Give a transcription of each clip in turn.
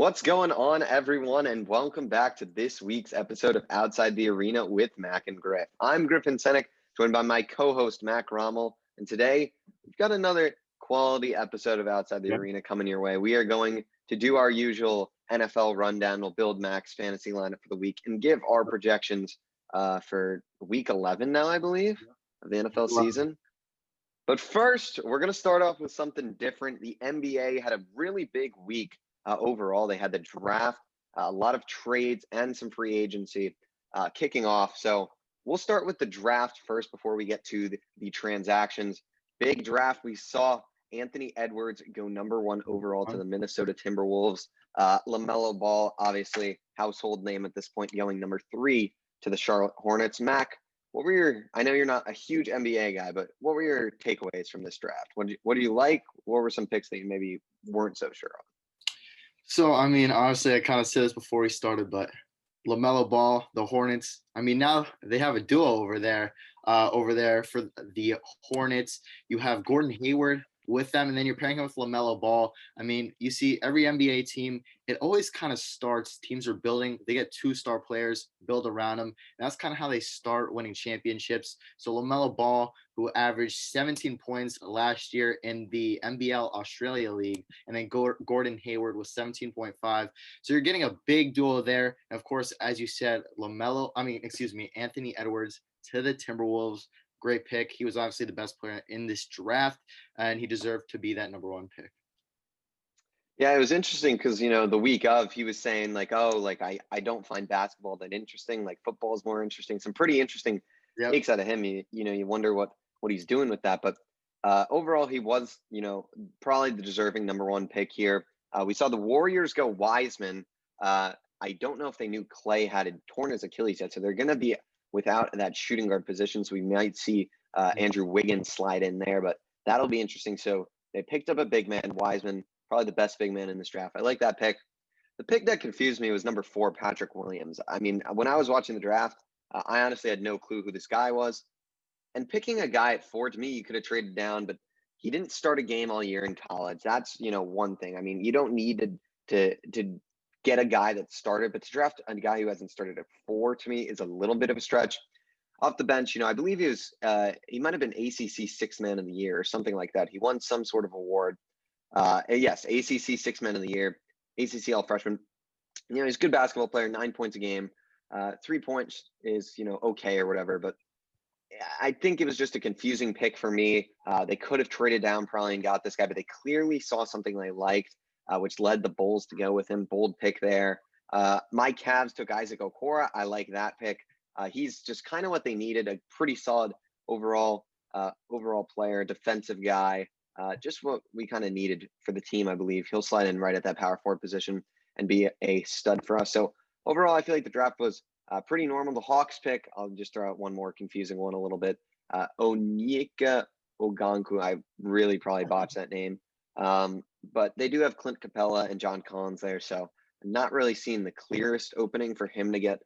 What's going on, everyone, and welcome back to this week's episode of Outside the Arena with Mac and Griff. I'm Griffin Senek, joined by my co-host Mac Rommel, and today we've got another quality episode of Outside the Arena coming your way. We are going to do our usual NFL rundown. We'll build Mac's fantasy lineup for the week and give our projections for week 11 now, I believe, of the NFL season. But first, we're going to start off with something different. The NBA had a really big week. Overall, they had the draft, a lot of trades, and some free agency kicking off. So we'll start with the draft first before we get to the transactions. Big draft. We saw Anthony Edwards go number 1 overall to the Minnesota Timberwolves. LaMelo Ball, obviously household name at this point, going number 3 to the Charlotte Hornets. Mac, I know you're not a huge NBA guy, but what were your takeaways from this draft? What do you like? What were some picks that you maybe weren't so sure on? So, honestly, I kind of said this before we started, but LaMelo Ball, the Hornets, now they have a duo over there for the Hornets. You have Gordon Hayward with them, and then you're pairing him with LaMelo Ball. You see every NBA team, it always kind of starts, teams are building, they get 2-star players, build around them. And that's kind of how they start winning championships. So LaMelo Ball, who averaged 17 points last year in the NBL Australia League, and then Gordon Hayward was 17.5. So you're getting a big duo there. And of course, as you said, Anthony Edwards to the Timberwolves. Great pick. He was obviously the best player in this draft, and he deserved to be that number 1 pick. Yeah, it was interesting because, the week of, he was saying I don't find basketball that interesting. Like, football is more interesting. Some pretty interesting takes out of him. You wonder what he's doing with that. But overall, he was, probably the deserving number 1 pick here. We saw the Warriors go Wiseman. I don't know if they knew Clay had torn his Achilles yet, so they're going to be without that shooting guard position. So we might see Andrew Wiggins slide in there, but that'll be interesting. So they picked up a big man, Wiseman, probably the best big man in this draft. I like that pick. The pick that confused me was number 4, Patrick Williams. When I was watching the draft, I honestly had no clue who this guy was. And picking a guy at 4, to me, you could have traded down, but he didn't start a game all year in college. That's, one thing. You don't need to get a guy that started, but to draft a guy who hasn't started at 4, to me, is a little bit of a stretch. Off the bench, I believe he might have been ACC 6th Man of the Year or something like that. He won some sort of award. Yes, ACC 6th Man of the Year, ACC All Freshman. He's a good basketball player, 9 points a game. 3 points is, okay or whatever, but I think it was just a confusing pick for me. They could have traded down probably and got this guy, but they clearly saw something they liked, which led the Bulls to go with him. Bold pick there. My Cavs took Isaac Okoro. I like that pick. He's just kind of what they needed, a pretty solid overall player, defensive guy, just what we kind of needed for the team, I believe. He'll slide in right at that power forward position and be a stud for us. So overall, I feel like the draft was pretty normal. The Hawks pick, I'll just throw out one more confusing one a little bit. Onyeka Ogonku, I really probably botched that name. But they do have Clint Capella and John Collins there, so I'm not really seeing the clearest opening for him to get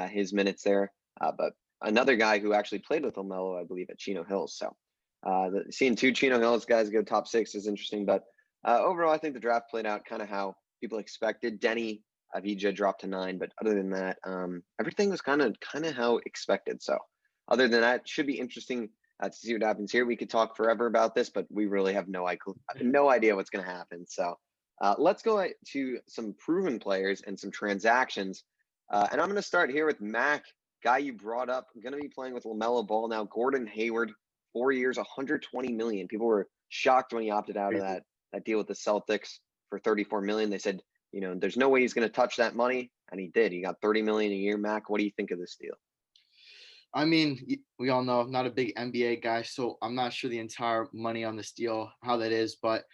his minutes there. But another guy who actually played with LaMelo, I believe, at Chino Hills. So seeing 2 Chino Hills guys go top 6 is interesting. But overall, I think the draft played out kind of how people expected. Denny Avdija dropped to 9, but other than that, everything was kind of how expected. So other than that, it should be interesting to see what happens here. We could talk forever about this, but we really have no idea what's going to happen. So let's go to some proven players and some transactions. And I'm going to start here with Mac, guy you brought up. I'm going to be playing with LaMelo Ball now. Gordon Hayward, 4 years, $120 million. People were shocked when he opted out of that deal with the Celtics for $34 million. They said, there's no way he's going to touch that money, and he did. He got $30 million a year. Mac, what do you think of this deal? We all know I'm not a big NBA guy, so I'm not sure the entire money on this deal, how that is. But,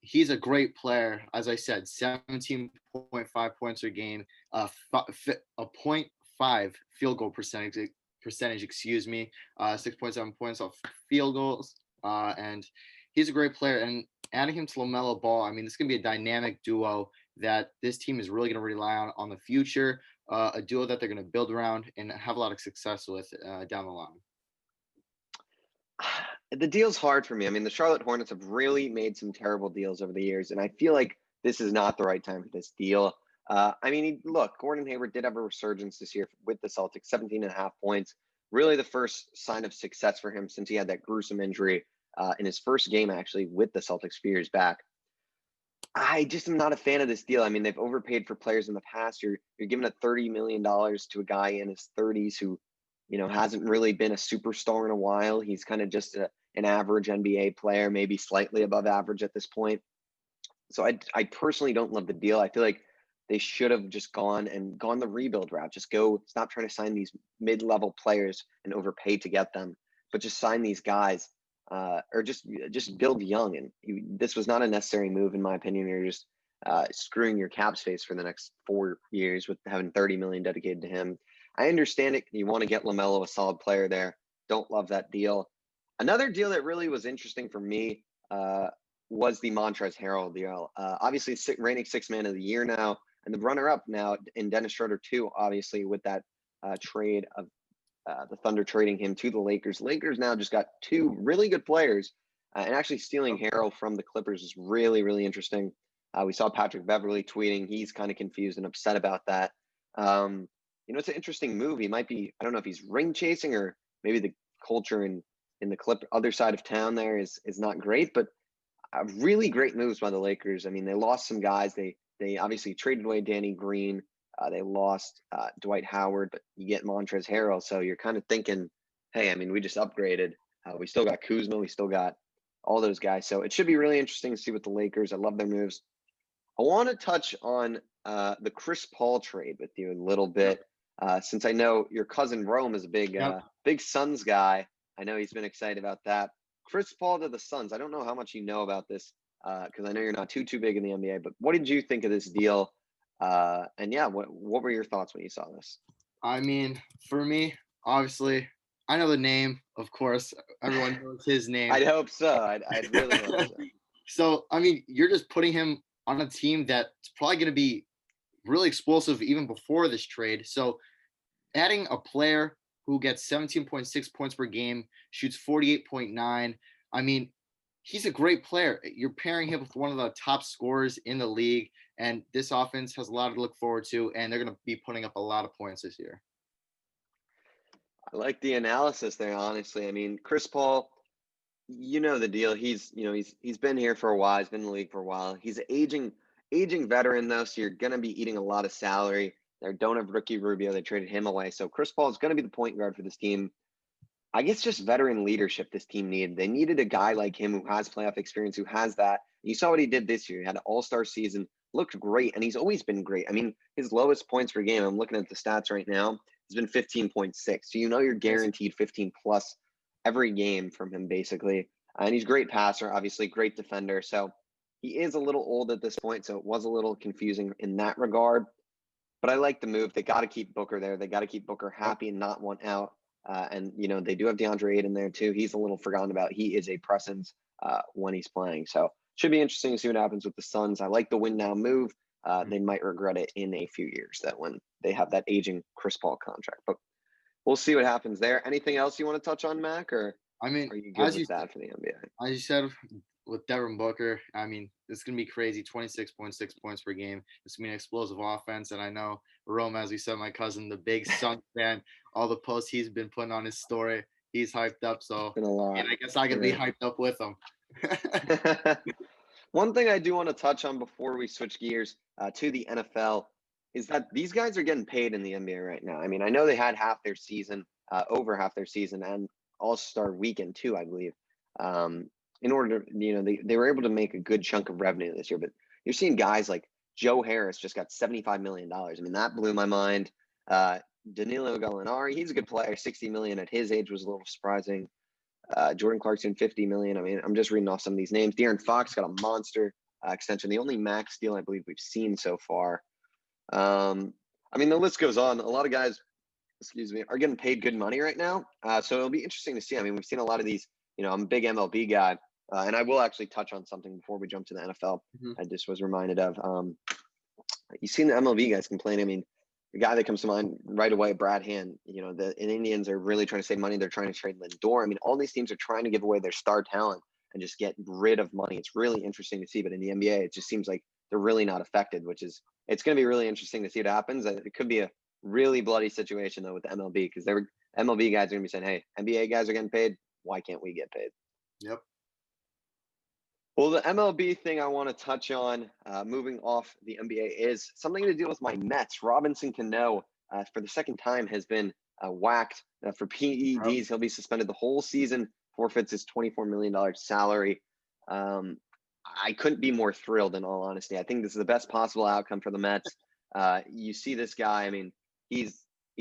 he's a great player. As I said, 17.5 points a game, a 0.5 field goal percentage, 6.7 points off field goals. And he's a great player. And adding him to LaMelo Ball, this is going to be a dynamic duo that this team is really going to rely on the future. A duo that they're going to build around and have a lot of success with down the line. The deal's hard for me. The Charlotte Hornets have really made some terrible deals over the years, and I feel like this is not the right time for this deal. I mean, look, Gordon Hayward did have a resurgence this year with the Celtics, 17.5 points. Really the first sign of success for him since he had that gruesome injury in his first game, actually, with the Celtics a few years back. I just am not a fan of this deal. I mean, they've overpaid for players in the past. You're giving a $30 million to a guy in his 30s who, hasn't really been a superstar in a while. He's kind of just an average NBA player, maybe slightly above average at this point. So I personally don't love the deal. I feel like they should have just gone the rebuild route. Just stop trying to sign these mid-level players and overpay to get them, but just sign these guys, or just build young. And this was not a necessary move, in my opinion. You're just screwing your cap space for the next 4 years with having 30 million dedicated to him. I understand it. You want to get LaMelo, a solid player there. Don't love that deal. Another deal that really was interesting for me was the Montrezl Harrell deal. Obviously, reigning sixth man of the year now, and the runner-up now in Dennis Schroeder too, obviously, with that trade of the Thunder trading him to the Lakers. Lakers now just got two really good players, and actually stealing Harrell from the Clippers is really, really interesting. We saw Patrick Beverley tweeting. He's kind of confused and upset about that. It's an interesting move. He might be, I don't know if he's ring chasing or maybe the culture in the other side of town there is not great, but really great moves by the Lakers. I mean, they lost some guys. They obviously traded away Danny Green. They lost Dwight Howard, but you get Montrezl Harrell. So you're kind of thinking, hey, I mean, we just upgraded. We still got Kuzma. We still got all those guys. So it should be really interesting to see what the Lakers. I love their moves. I want to touch on the Chris Paul trade with you a little bit, since I know your cousin Rome is a big Suns guy. I know he's been excited about that. Chris Paul to the Suns. I don't know how much you know about this because I know you're not too big in the NBA, but what did you think of this deal? And yeah, what were your thoughts when you saw this? I mean, for me, obviously, I know the name, of course. Everyone knows his name. I'd hope so. I'd really hope so. So, I mean, you're just putting him on a team that's probably going to be really explosive even before this trade. So, adding a player who gets 17.6 points per game, shoots 48.9. I mean, he's a great player. You're pairing him with one of the top scorers in the league, and this offense has a lot to look forward to, and they're going to be putting up a lot of points this year. I like the analysis there, honestly. I mean, Chris Paul, you know the deal. He's been here for a while. He's been in the league for a while. He's an aging veteran though, so you're going to be eating a lot of salary. They don't have Ricky Rubio. They traded him away. So Chris Paul is going to be the point guard for this team. I guess just veteran leadership this team needed. They needed a guy like him who has playoff experience, who has that. You saw what he did this year. He had an all-star season, looked great, and he's always been great. I mean, his lowest points per game, I'm looking at the stats right now, has been 15.6. So you're guaranteed 15 plus every game from him, basically. And he's a great passer, obviously, great defender. So he is a little old at this point, so it was a little confusing in that regard. But I like the move. They got to keep Booker there. They got to keep Booker happy and not want out. And they do have DeAndre Ayton there too. He's a little forgotten about. He is a presence when he's playing. So should be interesting to see what happens with the Suns. I like the win now move. They might regret it in a few years, that when they have that aging Chris Paul contract. But we'll see what happens there. Anything else you want to touch on, Mac? Or I mean, are you good with that for the NBA? As you said, with Devin Booker, I mean, it's going to be crazy. 26.6 points per game. It's going to be an explosive offense. And I know Rome, as we said, my cousin, the big Suns fan, all the posts he's been putting on his story, he's hyped up. So been a lot. And I guess I can be hyped up with him. One thing I do want to touch on before we switch gears to the NFL is that these guys are getting paid in the NBA right now. I mean, I know they had over half their season, and All-Star weekend too, I believe. In order to, they were able to make a good chunk of revenue this year. But you're seeing guys like Joe Harris just got $75 million. I mean, that blew my mind. Danilo Gallinari, he's a good player. 60 million at his age was a little surprising. Jordan Clarkson, 50 million. I mean, I'm just reading off some of these names. De'Aaron Fox got a monster extension. The only max deal I believe we've seen so far. I mean, the list goes on. A lot of guys, are getting paid good money right now. So it'll be interesting to see. I mean, we've seen a lot of these. I'm a big MLB guy. And I will actually touch on something before we jump to the NFL. I just was reminded of. You've seen the MLB guys complain. I mean, the guy that comes to mind right away, Brad Hand. The Indians are really trying to save money. They're trying to trade Lindor. I mean, all these teams are trying to give away their star talent and just get rid of money. It's really interesting to see. But in the NBA, it just seems like they're really not affected, which is it's going to be really interesting to see what happens. It could be a really bloody situation though with the MLB, because MLB guys are going to be saying, "Hey, NBA guys are getting paid. Why can't we get paid?" Yep. Well, the MLB thing I want to touch on, moving off the NBA, is something to do with my Mets. Robinson Cano, for the second time, has been whacked for PEDs. Yep. He'll be suspended the whole season, forfeits his $24 million salary. I couldn't be more thrilled, in all honesty. I think this is the best possible outcome for the Mets. You see this guy, I mean, he's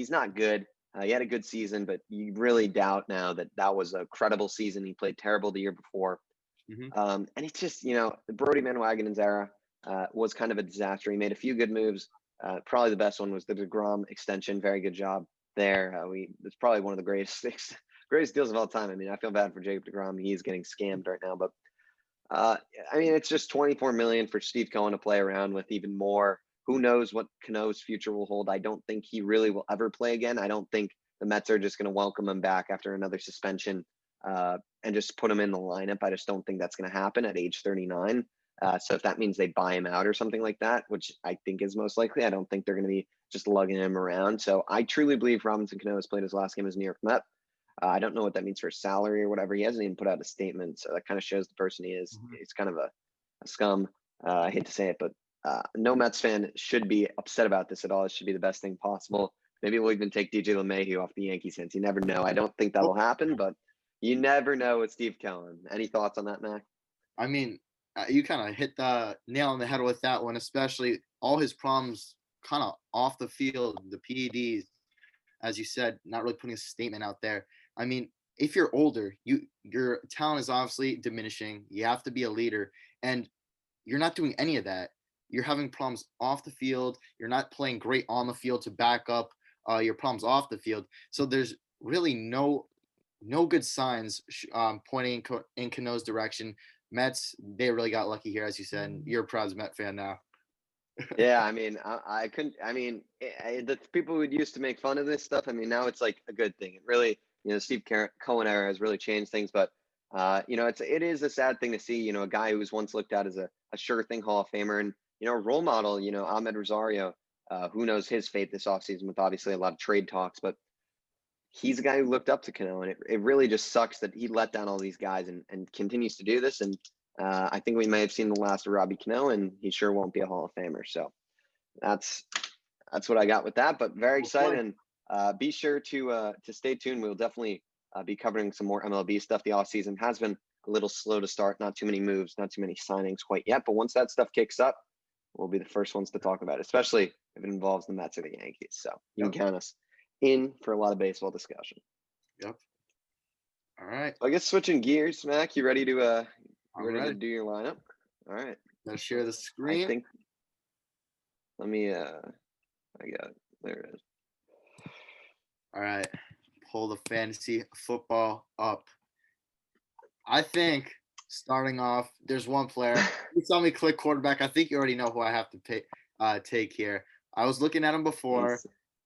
not good. He had a good season, but you really doubt now that was a credible season. He played terrible the year before. And it's just, the Brody Van Wagenen's era was kind of a disaster. He made a few good moves. Probably the best one was the DeGrom extension. Very good job there. It's probably one of the greatest deals of all time. I mean, I feel bad for Jacob DeGrom. He's getting scammed right now, but I mean, it's just $24 million for Steve Cohen to play around with. Even more. Who knows what Cano's future will hold? I don't think he really will ever play again. I don't think the Mets are just going to welcome him back after another suspension and just put him in the lineup. I just don't think that's going to happen at age 39. So if that means they buy him out or something like that, which I think is most likely, I don't think they're going to be just lugging him around. So I truly believe Robinson Cano has played his last game as a New York Met. I don't know what that means for salary or whatever. He hasn't even put out a statement, so that kind of shows the person he is. He's kind of a scum. I hate to say it, but no Mets fan should be upset about this at all. It should be the best thing possible. Maybe we'll even take DJ LeMahieu off the Yankees hands. You never know. I don't think that'll happen, but you never know with Steve Cohen. Any thoughts on that, Mac? I mean, you kind of hit the nail on the head with that one, especially all his problems kind of off the field, the PEDs, as you said, not really putting a statement out there. I mean, if you're older, your talent is obviously diminishing. You have to be a leader, and you're not doing any of that. You're having problems off the field. You're not playing great on the field to back up your problems off the field. So there's really no good signs pointing in Cano's direction. Mets, they really got lucky here, as you said. You're a proud Met fan now. Yeah, I mean, I couldn't. I mean, the people who used to make fun of this stuff. I mean, now it's like a good thing. It really, Steve Cohen era has really changed things. But it is a sad thing to see. A guy who was once looked at as a sure thing Hall of Famer and role model. Ahmed Rosario. Who knows his fate this offseason with obviously a lot of trade talks, but he's a guy who looked up to Cano, and it really just sucks that he let down all these guys and continues to do this. And I think we may have seen the last of Robbie Cano, and he sure won't be a Hall of Famer. So that's what I got with that. But very excited, and be sure to stay tuned. We'll definitely be covering some more MLB stuff. The offseason has been a little slow to start. Not too many moves, not too many signings quite yet. But once that stuff kicks up, we'll be the first ones to talk about it, especially if it involves the Mets or the Yankees. So you can count us in for a lot of baseball discussion. Yep. All right. So I guess switching gears, Mac, you ready to ready to do your lineup? All right. Let's share the screen. I think. Let me. I got it. There it is. All right. Pull the fantasy football up. I think starting off, there's one player. You saw me click quarterback. I think you already know who I have to take here. I was looking at him before,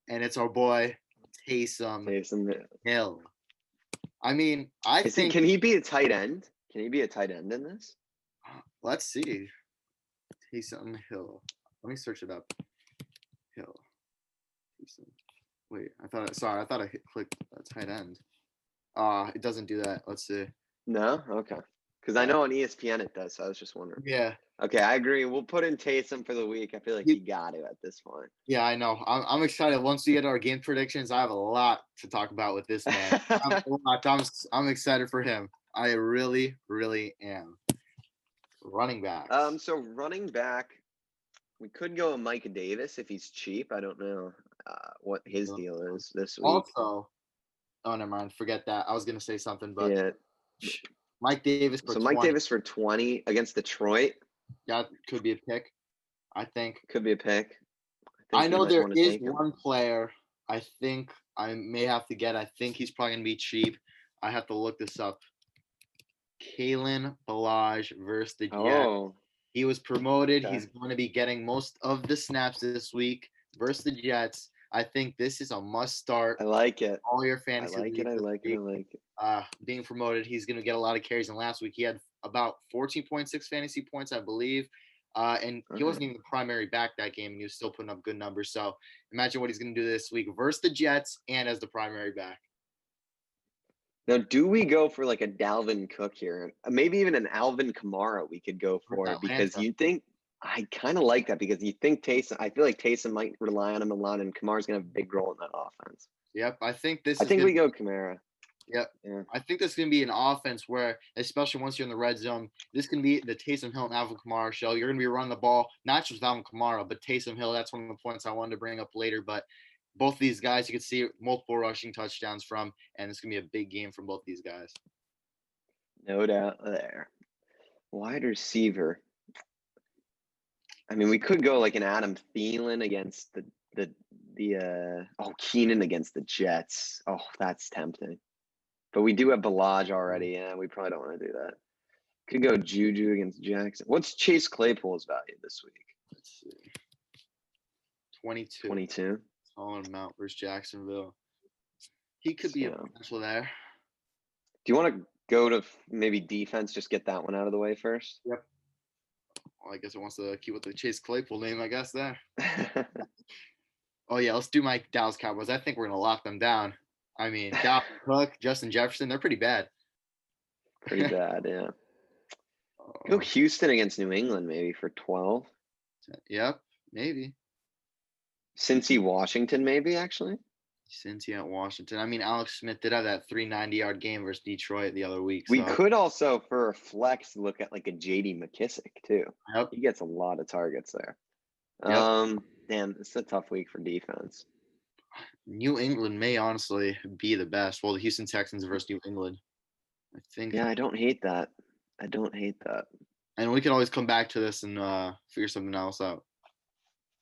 and it's our boy Taysom Hill. I mean, can he be a tight end? Can he be a tight end in this? Let's see. Taysom Hill. Let me search it up. Hill. Taysom. Wait, I thought I clicked tight end. It doesn't do that. Let's see. No? Okay. Because I know on ESPN it does, so I was just wondering. Yeah. Okay, I agree. We'll put in Taysom for the week. I feel like you got to at this point. Yeah, I know. I'm excited. Once we get our game predictions, I have a lot to talk about with this man. I'm excited for him. I really, really am. Running back. So running back, we could go with Mike Davis if he's cheap. I don't know what his deal is this week. Also, never mind. Forget that. I was gonna say something, but yeah. Mike Davis for 20. Mike Davis for 20 against Detroit. That could be a pick. I think could be a pick. I know there is one player I think I may have to get. I think he's probably gonna be cheap. I have to look this up. Kalen Ballage versus the Jets. He was promoted. Okay. He's going to be getting most of the snaps this week versus the Jets. I think this is a must start. I like it. All your fantasy. I like it. Being promoted, he's going to get a lot of carries. And last week he had about 14.6 fantasy points, I believe. And he wasn't even the primary back that game, and he was still putting up good numbers. So imagine what he's going to do this week versus the Jets and as the primary back. Now, do we go for like a Dalvin Cook here? Maybe even an Alvin Kamara we could go for, because you think I kind of like that, because you think Taysom. I feel like Taysom might rely on him a lot, and Kamara's going to have a big role in that offense. Yep, I think we go Kamara. Yep. Yeah. I think this is going to be an offense where, especially once you're in the red zone, this can be the Taysom Hill and Alvin Kamara show. You're going to be running the ball, not just with Alvin Kamara, but Taysom Hill. That's one of the points I wanted to bring up later. But both of these guys, you could see multiple rushing touchdowns from, and it's going to be a big game from both these guys. No doubt there. Wide receiver. I mean, we could go like an Adam Thielen against Keenan against the Jets. Oh, that's tempting. But we do have Balaj already. Yeah, we probably don't want to do that. Could go Juju against Jackson. What's Chase Claypool's value this week? Let's see. 22. 22. Solid amount versus Jacksonville. He could be a potential there. Do you want to go to maybe defense? Just get that one out of the way first. Yep. Well, I guess it wants to keep with the Chase Claypool name, I guess, there. Oh, yeah, let's do my Dallas Cowboys. I think we're going to lock them down. I mean, Dalvin Cook, Justin Jefferson, they're pretty bad. Pretty bad, yeah. Go Houston against New England maybe for 12. Yep, maybe. Cincy Washington maybe, actually. Cincy at Washington. I mean, Alex Smith did have that 390-yard game versus Detroit the other week. We could also, for a flex, look at like a J.D. McKissick too. Yep. He gets a lot of targets there. Yep. Damn, it's a tough week for defense. New England may honestly be the best. Well, the Houston Texans versus New England, I think. Yeah, I don't hate that. And we can always come back to this and figure something else out.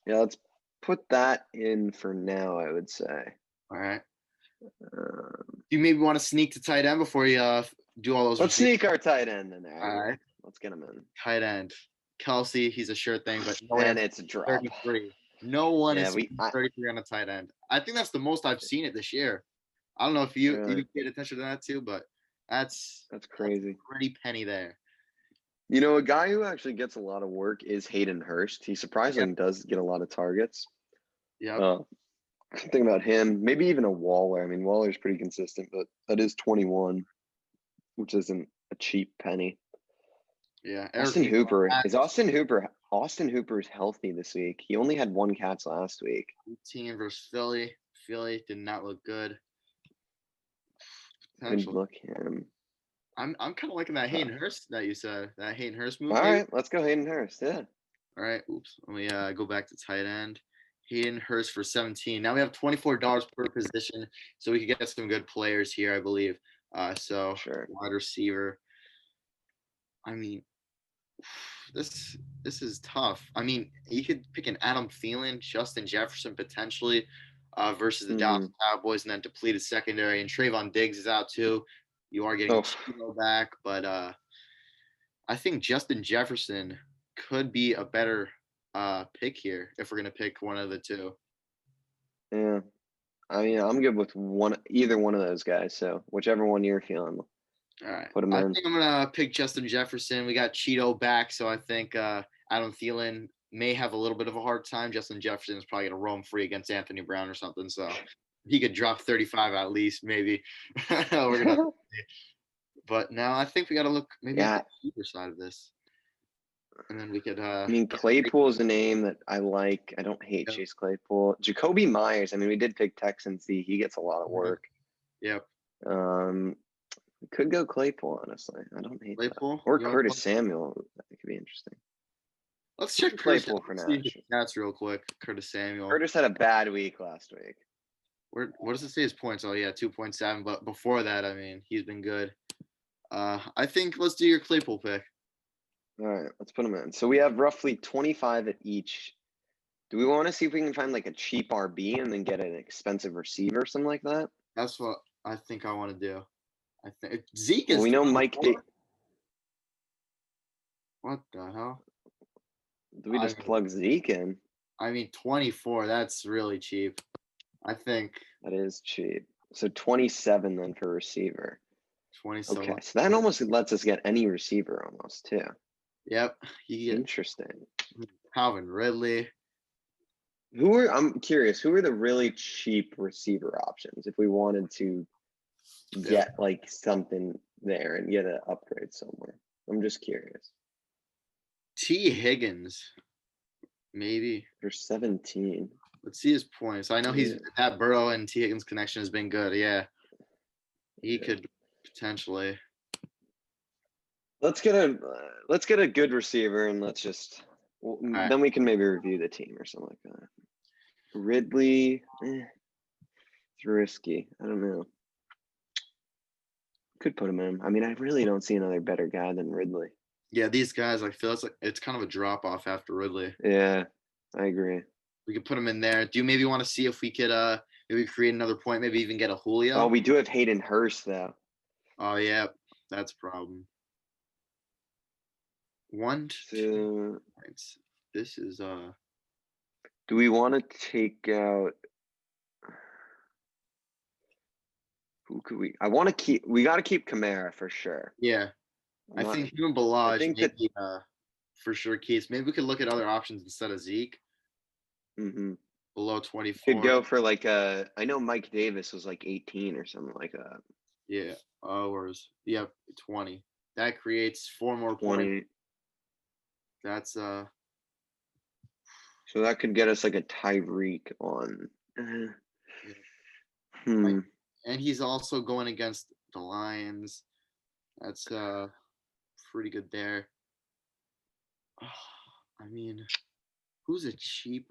Yeah, let's put that in for now, I would say. All right. You maybe want to sneak to tight end before you do all those. Let's sneak our tight end in there. All right. Let's get him in. Tight end. Kelsey, he's a sure thing, but it's a drop. 33. No one is 33 on a tight end. I think that's the most I've seen it this year. I don't know if you paid attention to that too, but that's crazy. That's a pretty penny there. You know, a guy who actually gets a lot of work is Hayden Hurst. He surprisingly does get a lot of targets. Yeah. Think about him. Maybe even a Waller. I mean, Waller's pretty consistent, but that is 21, which isn't a cheap penny. Yeah. Austin Hooper is healthy this week. He only had 1 catch last week. 18 versus Philly. Philly did not look good. Good look him. I'm kind of liking that Hayden Hurst that you said. That Hayden Hurst move. All right, let's go Hayden Hurst. Yeah. All right. Oops. Let me go back to tight end. Hayden Hurst for 17. Now we have $24 per position, so we could get some good players here, I believe. So sure. Wide receiver. I mean, this is tough. I mean, you could pick an Adam Thielen, Justin Jefferson potentially versus the Dallas Cowboys, and then depleted secondary. And Trayvon Diggs is out too. You are getting Chino back, but I think Justin Jefferson could be a better pick here if we're gonna pick one of the two. Yeah, I mean, I'm good with either one of those guys. So whichever one you're feeling. All right. Put him in. I think I'm gonna pick Justin Jefferson. We got Cheeto back, so I think Adam Thielen may have a little bit of a hard time. Justin Jefferson is probably gonna roam free against Anthony Brown or something, so he could drop 35 at least, maybe. We're gonna. But now I think we got to look maybe at the either side of this, and then we could. I mean, Claypool is a name that I like. I don't hate Chase Claypool. Jacoby Myers. I mean, we did pick Texans. He gets a lot of work. Yep. We could go Claypool. Honestly, I don't hate Claypool or Curtis Samuel. That could be interesting. Let's check Claypool for now. That's real quick. Curtis Samuel. Curtis had a bad week last week. What does it say his points? Oh yeah, 2.7. But before that, I mean, he's been good. I think let's do your Claypool pick. All right, let's put them in. So we have roughly 25 at each. Do we want to see if we can find like a cheap RB and then get an expensive receiver or something like that? That's what I think I want to do. I think Zeke is. Well, we know Mike. What the hell? Do we just plug Zeke in? I mean, 24. That's really cheap. I think that is cheap. So 27 then for receiver. 27. Okay, so that almost lets us get any receiver almost too. Yep. Interesting. Calvin Ridley. I'm curious, who are the really cheap receiver options if we wanted to get like something there and get an upgrade somewhere? I'm just curious. T. Higgins, maybe. For 17. Let's see his points. I know that Burrow and T. Higgins connection has been good. Yeah. He could potentially. Let's get a good receiver and then we can maybe review the team or something like that. Ridley, it's risky. I don't know. Could put him in. I mean, I really don't see another better guy than Ridley. Yeah, these guys, I feel it's kind of a drop off after Ridley. Yeah, I agree. We could put him in there. Do you maybe want to see if we could maybe create another point, maybe even get a Julio? Oh, we do have Hayden Hurst though. Oh yeah, that's a problem. 1 to 2 points. This is Do we want to take out? Who could we? I want to keep. We got to keep Kamara for sure. Yeah, I think you and Balaj maybe for sure. Case maybe we could look at other options instead of Zeke. Below 24. Could go for like I know Mike Davis was like 18 or something like that. Yeah. Where's 20. That creates 4 more 20. points. That's So that could get us like a Tyreek on. And he's also going against the Lions. That's pretty good there. I mean, who's a cheap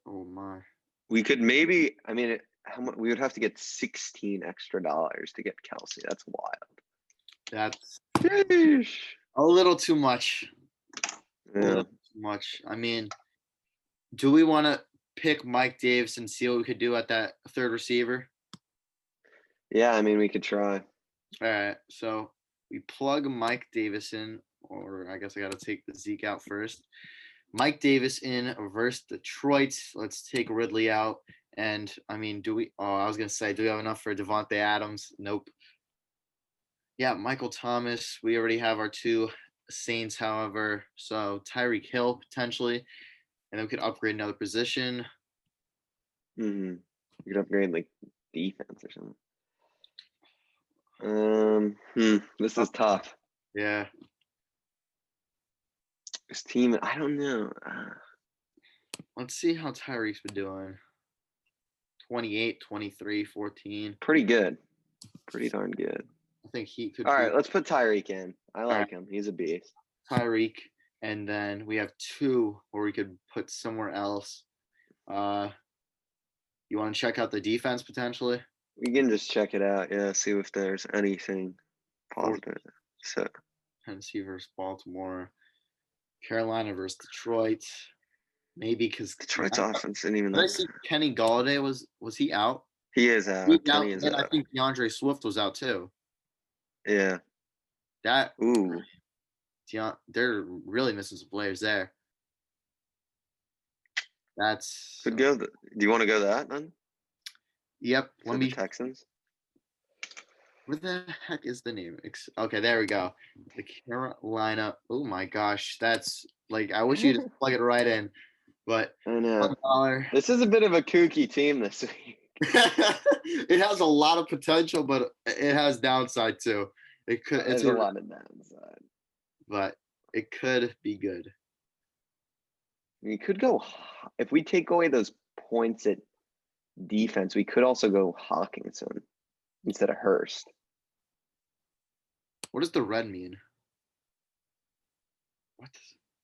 Oh my. We could maybe. I mean, how much? We would have to get $16 extra to get Kelsey. That's wild. That's Sheesh. A little too much. Yeah. A little too much. I mean, do we want to pick Mike Davis and see what we could do at that third receiver? Yeah, I mean, we could try. All right, so we plug Mike Davis in, or I guess I got to take the Zeke out first. Mike Davis in versus Detroit. Let's take Ridley out. And, I mean, I was going to say, do we have enough for Devontae Adams? Nope. Yeah, Michael Thomas. We already have our 2 Saints, however. So Tyreek Hill, potentially. And then we could upgrade another position. We could upgrade, like, defense or something. This is tough. Yeah. This team, I don't know. Let's see how Tyreek's been doing. 28, 23, 14. Pretty good. Pretty darn good. I think he could. All right, let's put Tyreek in. I like him. He's a beast. Tyreek, and then we have 2 where we could put somewhere else. You want to check out the defense potentially? We can just check it out. Yeah, see if there's anything positive. So Tennessee versus Baltimore. Carolina versus Detroit. Maybe because Detroit's offense didn't even. Did I see Kenny Galladay was he out? He is out. Kenny is out. I think DeAndre Swift was out too. Yeah. They're really missing some players there. That's could go. Do you want to go that then? Yep. For the Texans. Where the heck is the name? Okay, there we go. The Carolina. Oh my gosh, that's like I wish you just plug it right in, but I know. This is a bit of a kooky team this week. It has a lot of potential, but it has downside too. It's a lot of downside, but it could be good. We could go if we take away those points at defense. We could also go Hawkinson instead of Hurst. What does the red mean?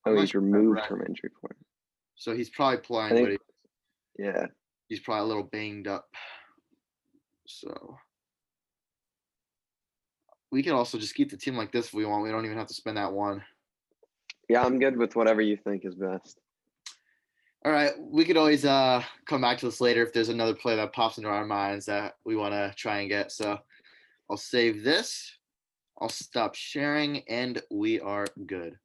He's removed from injury report. So he's probably playing, yeah. He's probably a little banged up. So we can also just keep the team like this if we want. We don't even have to spend that 1. Yeah, I'm good with whatever you think is best. All right. We could always come back to this later if there's another play that pops into our minds that we want to try and get. So I'll save this. I'll stop sharing, and we are good.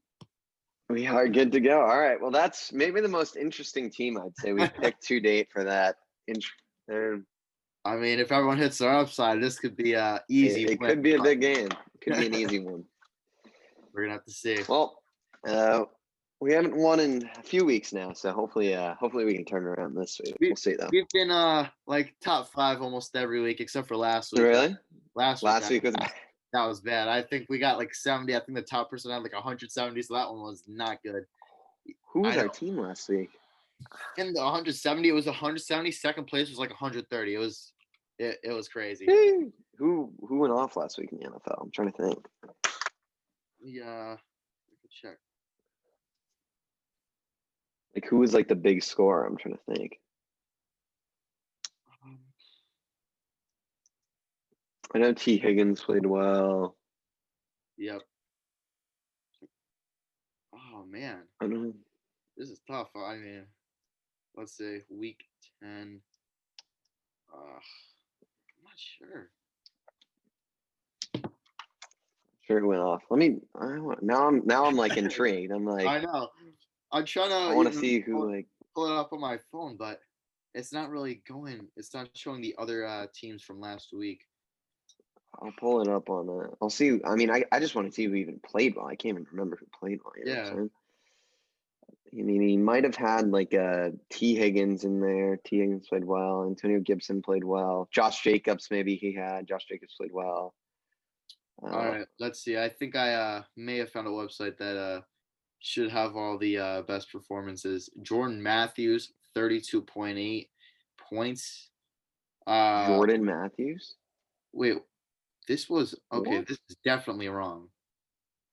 We are good to go. All right. Well, that's maybe the most interesting team I'd say we picked to date for that. I mean, if everyone hits their upside, this could be easy. It could be a big game. It could be an easy one. gonna have to see. Well, we haven't won in a few weeks now, so hopefully we can turn around this week. We'll see though. We've been like top 5 almost every week except for last week. Really? Last week was bad. That was bad. I think we got like 70. I think the top person had like 170, so that one was not good. Who was our team last week? In the 170, it was 170. Second place was like 130. It was crazy. Who went off last week in the NFL? I'm trying to think. Yeah, I could check. Like who was like the big scorer? I'm trying to think. I know T. Higgins played well. Yep. Oh man. I don't know. This is tough. I mean, let's say week 10. I'm not sure. Sure, it went off. Now I'm like intrigued. I'm like, I know. I'm trying to. I want to see who like pull it up on my phone, but it's not really going. It's not showing the other teams from last week. I'll pull it up on that. I'll see. I mean, I just want to see who even played well. I can't even remember who played well. You know what I'm saying? I mean, he might have had like T. Higgins in there. T. Higgins played well. Antonio Gibson played well. Josh Jacobs, maybe he had. Josh Jacobs played well. All right, let's see. I think I may have found a website that should have all the best performances. Jordan Matthews, 32.8 points. Jordan Matthews? Wait, this was okay. What? This is definitely wrong.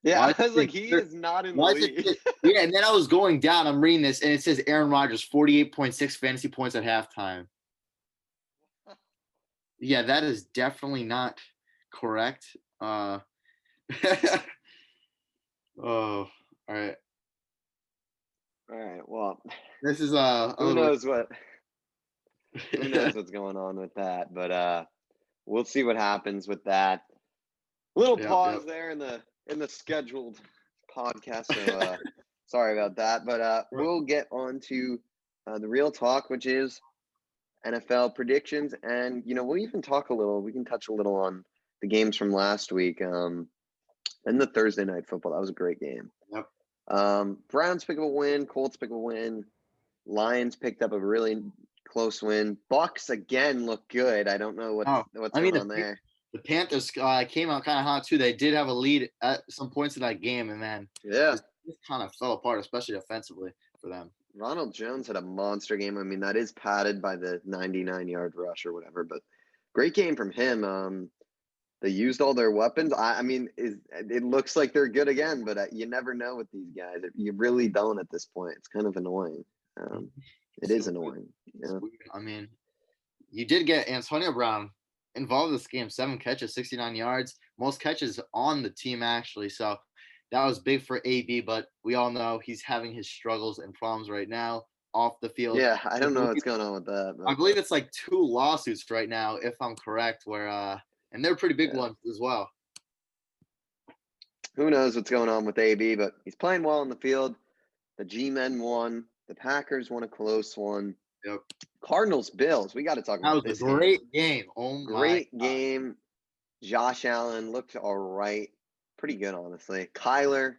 Yeah, I was like, he is not in the league. Yeah, and then I was going down. I'm reading this, and it says Aaron Rodgers, 48.6 fantasy points at halftime. Yeah, that is definitely not correct. Oh, all right. All right. Well, this is who knows what's going on with that, but we'll see what happens with that. Little pause there in the scheduled podcast. So sorry about that, but we'll get on to the real talk, which is NFL predictions, and we'll even we can touch a little on the games from last week, and the Thursday night football. That was a great game. Yep. Browns pick up a win, Colts pick up a win, Lions picked up a really close win. Bucks again look good. I don't know what's going on there. The Panthers came out kind of hot too. They did have a lead at some points in that game, and then it kind of fell apart, especially offensively for them. Ronald Jones had a monster game. I mean, that is padded by the 99-yard rush or whatever, but great game from him. They used all their weapons. I mean, it looks like they're good again, but you never know with these guys. You really don't at this point. It's kind of annoying. It is annoying. Yeah. I mean, you did get Antonio Brown involved in this game. 7 catches, 69 yards, most catches on the team actually. So that was big for AB, but we all know he's having his struggles and problems right now off the field. Yeah, I don't know what's going on with that. But I believe it's like 2 lawsuits right now, if I'm correct, where and they're pretty big ones as well. Who knows what's going on with AB, but he's playing well in the field. The G-Men won. The Packers won a close one. Yep. Cardinals, Bills. We got to talk about this. That was a great game. Oh my Great game. Josh Allen looked all right. Pretty good, honestly. Kyler,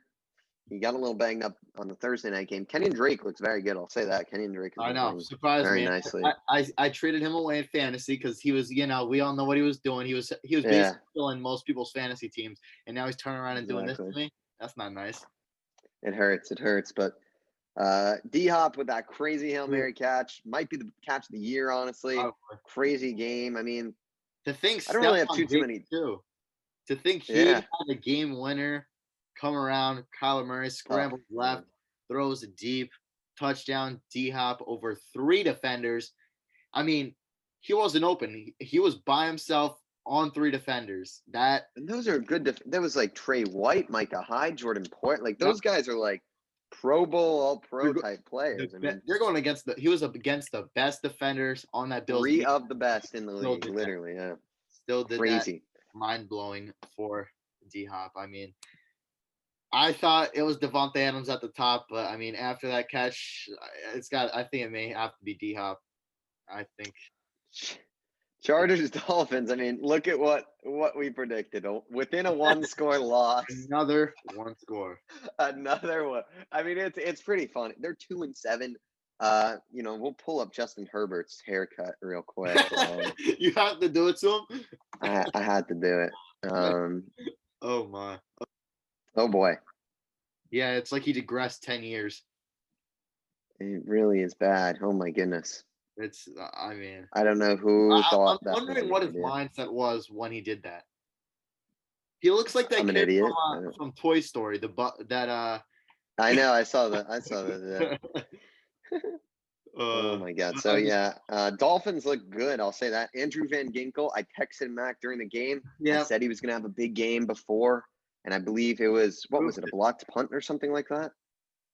he got a little banged up on the Thursday night game. Kenyon Drake looks very good. I'll say that. Kenyon Drake is surprised very me nicely. I traded him away in fantasy because he was, we all know what he was doing. He was basically killing most people's fantasy teams, and now he's turning around and doing this to me. That's not nice. It hurts. But D-Hop with that crazy Hail Mary catch might be the catch of the year, honestly. Crazy game. I mean, I don't really have too many. To think he had a game winner come around, Kyler Murray scrambles left, throws a deep touchdown, D-Hop over 3 defenders. I mean, he wasn't open. He was by himself on 3 defenders. And those are good. That was like Trey White, Micah Hyde, Jordan Poyer. Like those guys are like Pro Bowl, all-pro type players. I mean, they're going he was up against the best defenders on that Bills. 3 of the best in the league, literally. Yeah. Still did crazy. Mind-blowing for D-Hop. I mean, I thought it was Devontae Adams at the top, but I mean, after that catch, I think it may have to be D-Hop. I think Chargers Dolphins. I mean, look at what we predicted. Within a 1-score loss. Another one score. Another one. I mean, it's pretty funny. They're 2-7. We'll pull up Justin Herbert's haircut real quick. You have to do it to him. I had to do it. Oh my. Oh boy. Yeah, it's like he digressed 10 years. It really is bad. Oh my goodness. It's. I mean. I don't know who thought I'm that. wondering what his mindset was when he did that. He looks like that I'm an kid idiot. from Toy Story. I know. I saw that. Oh my God. So yeah, Dolphins look good. I'll say that. Andrew Van Ginkel. I texted Mac during the game. Yeah. I said he was going to have a big game before, and I believe it was a blocked punt or something like that.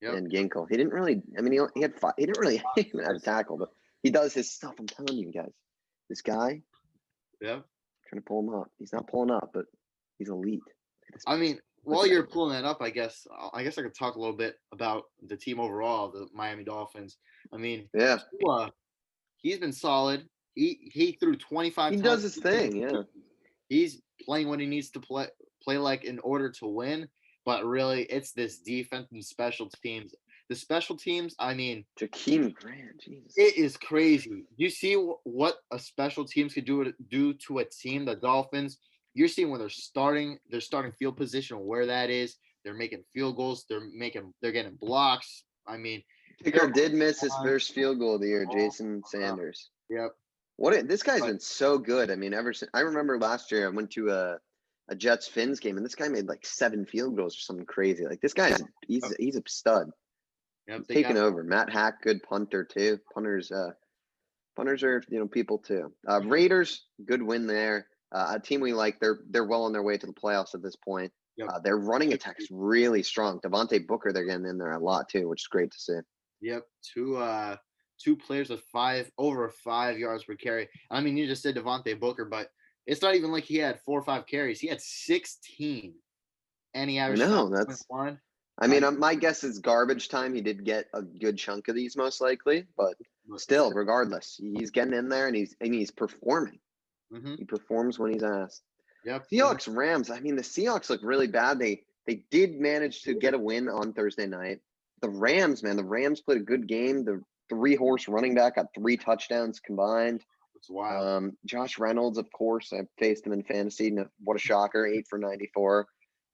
Yep. And Ginkel. He didn't really. I mean, he had five. He didn't really have a tackle, but he does his stuff. I'm telling you guys, this guy. Yeah. Trying to pull him up. He's not pulling up, but he's elite. I mean, while you're pulling that up, I guess I could talk a little bit about the team overall, the Miami Dolphins. I mean, yeah, he's been solid. He threw 25 times. He does his thing, yeah. He's playing what he needs to play like in order to win, but really it's this defense and special teams. The special teams, I mean, Jakeem Grant, Jesus. It is crazy. You see what a special teams could do to a team, the Dolphins. You're seeing where they're starting field position, where that is. They're making field goals. They're getting blocks. I mean, kicker did miss his first field goal of the year, Jason Sanders. Yep. This guy's been so good. I mean, ever since I remember last year, I went to a Jets Fins game, and this guy made like 7 field goals or something crazy. Like this guy's he's a stud. Yep, taking over. Matt Hack, good punter too. Punters are people too. Raiders, good win there. A team we like. They're well on their way to the playoffs at this point. Yep. Their running attack's really strong. Devontae Booker, they're getting in there a lot too, which is great to see. Yep, two players with over 5 yards per carry. I mean, you just said Devontae Booker, but it's not even like he had 4 or 5 carries. He had 16, and he averaged. That's one. I mean, my guess is garbage time. He did get a good chunk of these, most likely, but still, regardless, he's getting in there and he's performing. Mm-hmm. He performs when he's asked. Yep. Seahawks Rams. I mean, the Seahawks look really bad. They did manage to get a win on Thursday night. The Rams, man, played a good game. The 3-horse running back got 3 touchdowns combined. It's wild. Josh Reynolds, of course, I faced him in fantasy. What a shocker! 8 for 94.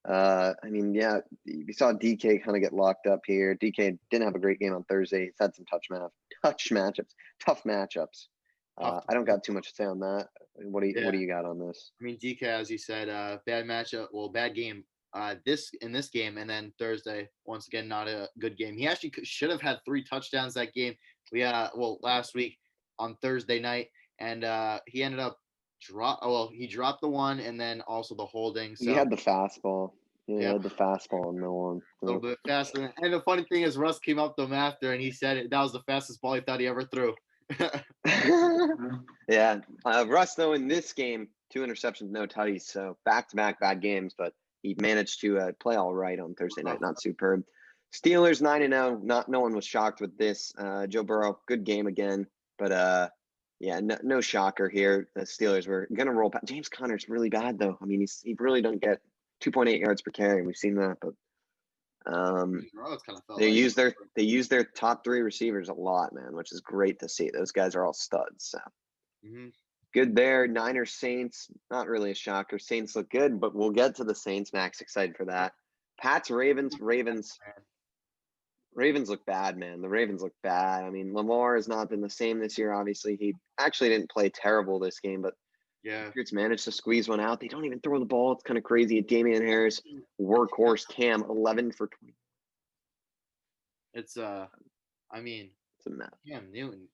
I mean, yeah, we saw DK kind of get locked up here. DK didn't have a great game on Thursday. He's had some tough matchups. I don't got too much to say on that. What do you got on this? I mean, DK, as you said, bad matchup. Well, bad game. This game, and then Thursday, once again, not a good game. He actually should have had 3 touchdowns that game. Last week on Thursday night, and he ended up he dropped the one, and then also the holding. So he had the fastball. Yeah, he had the fastball in the one. A little bit faster. And the funny thing is, Russ came up to him after, and he said that was the fastest ball he thought he ever threw. Yeah, Russ though in this game, 2 interceptions, no tutties, so back-to-back bad games, but he managed to play all right on Thursday night. Not superb. Steelers 9-0. No one was shocked with this. Joe Burrow, good game again, but yeah, no shocker here. The Steelers were gonna roll back. James Conner's really bad though. I mean, he really don't get 2.8 yards per carry. We've seen that, but they use their top 3 receivers a lot, man, which is great to see. Those guys are all studs. So good there. Niners Saints, not really a shocker. Saints look good, but we'll get to the Saints. Max excited for that. Pats Ravens. Ravens look bad, man. The Ravens look bad. I mean, Lamar has not been the same this year. Obviously, he actually didn't play terrible this game, but Patriots managed to squeeze one out. They don't even throw the ball. It's kind of crazy. Damian Harris, workhorse, Cam, 11 for 20. It's I mean, it's a mess. Cam Newton,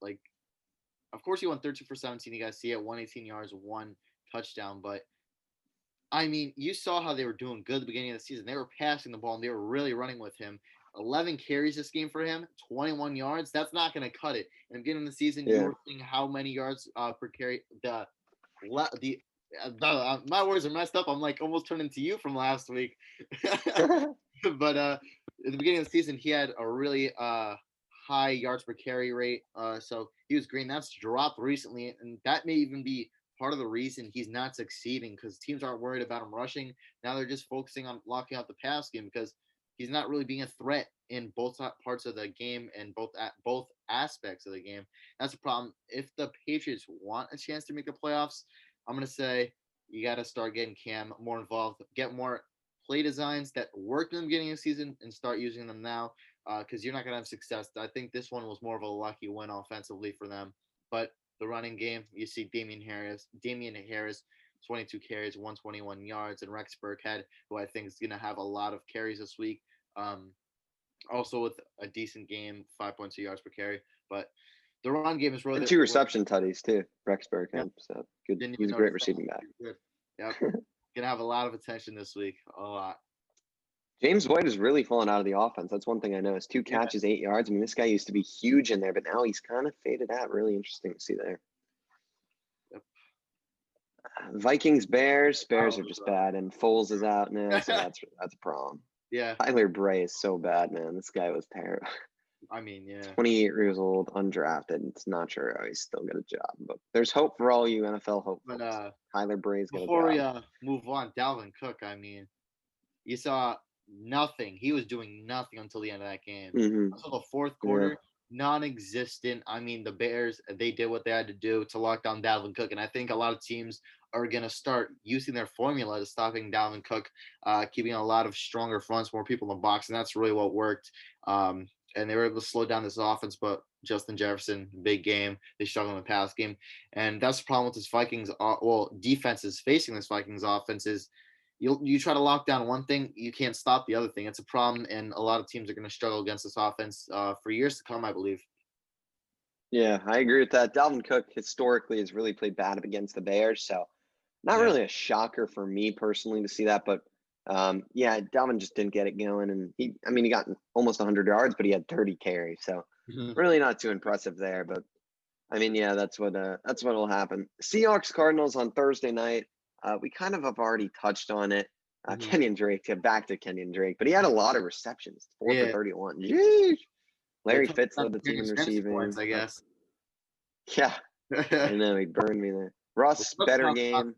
like, of course he won 13 for 17. You guys see it, 118 yards, 1 touchdown. But I mean, you saw how they were doing good at the beginning of the season. They were passing the ball and they were really running with him. 11 carries this game for him, 21 yards. That's not going to cut it. In the beginning of the season, you were seeing how many yards per carry. My words are messed up. I'm like almost turning to you from last week. But at the beginning of the season, he had a really high yards per carry rate. So he was green. That's dropped recently, and that may even be part of the reason he's not succeeding because teams aren't worried about him rushing. Now they're just focusing on locking out the pass game because he's not really being a threat in both parts of the game and both aspects of the game. That's a problem. If the Patriots want a chance to make the playoffs, I'm gonna say you got to start getting Cam more involved, get more play designs that worked in the beginning of the season, and start using them now. Because you're not gonna have success. I think this one was more of a lucky win offensively for them, but the running game, you see Damian Harris, 22 carries, 121 yards, and Rex Burkhead, who I think is going to have a lot of carries this week. Also with a decent game, 5.2 yards per carry. But the run game is really and 2 reception tutties too, Rex Burkhead. Yep. So good. He's a great receiving back. Good. Yep. Gonna have a lot of attention this week. A lot. James White has really fallen out of the offense. That's one thing I noticed. 2 catches, 8 yards. I mean, this guy used to be huge in there, but now he's kind of faded out. Really interesting to see there. Yep. Vikings, Bears. Bears are just bad, and Foles is out now, so that's a problem. Yeah. Tyler Bray is so bad, man. This guy was terrible. I mean, yeah. 28 years old, undrafted. It's not sure how he's still got a job, but there's hope for all you NFL hopefuls. But Tyler Bray's got a job. Before we move on, Dalvin Cook, I mean, you saw nothing. He was doing nothing until the end of that game. Until the fourth quarter, non-existent. I mean, the Bears, they did what they had to do to lock down Dalvin Cook, and I think a lot of teams are going to start using their formula to stopping Dalvin Cook, keeping a lot of stronger fronts, more people in the box, and that's really what worked. And they were able to slow down this offense, but Justin Jefferson, big game. They struggled in the pass game, and that's the problem with this Vikings. Defenses facing this Vikings offense is you try to lock down one thing, you can't stop the other thing. It's a problem, and a lot of teams are going to struggle against this offense for years to come, I believe. Yeah, I agree with that. Dalvin Cook historically has really played bad up against the Bears, so not really a shocker for me personally to see that. But Dalvin just didn't get it going, and he got almost 100 yards, but he had 30 carries, so really not too impressive there. But I mean, yeah, that's what'll happen. Seahawks Cardinals on Thursday night. We kind of have already touched on it. Kenyon Drake, back to Kenyon Drake, but he had a lot of receptions, 4 for 31. Jeez. Larry Fitz led the team in receiving. Points, I guess. Yeah, I know, he burned me there. Russ, better game.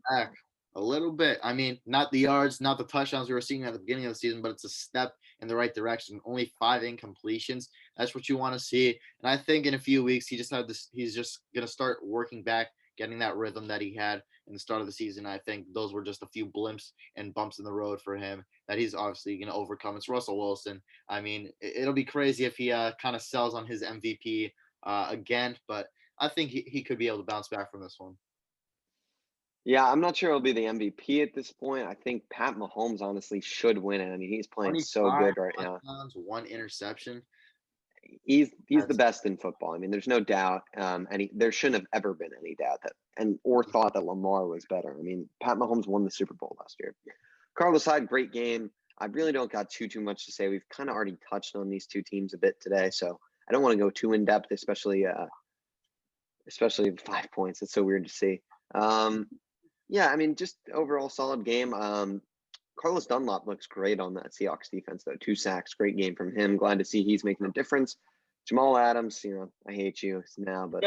A little bit. I mean, not the yards, not the touchdowns we were seeing at the beginning of the season, but it's a step in the right direction. Only 5 incompletions. That's what you want to see. And I think in a few weeks, he's just going to start working back, getting that rhythm that he had in the start of the season. I think those were just a few blimps and bumps in the road for him that he's obviously going to overcome. It's Russell Wilson. I mean, it'll be crazy if he kind of sells on his MVP again, but I think he could be able to bounce back from this one. Yeah, I'm not sure he'll be the MVP at this point. I think Pat Mahomes honestly should win it. I mean, he's playing so good right now. 1 interception. He's the best in football. I mean, there's no doubt. There shouldn't have ever been any doubt or thought that Lamar was better. I mean, Pat Mahomes won the Super Bowl last year. Carlos Hyde, great game. I really don't got too much to say. We've kind of already touched on these two teams a bit today, so I don't want to go too in depth, especially 5 points. It's so weird to see. Yeah, I mean, just overall solid game. Carlos Dunlap looks great on that Seahawks defense, though. 2 sacks, great game from him. Glad to see he's making a difference. Jamal Adams, I hate you now, but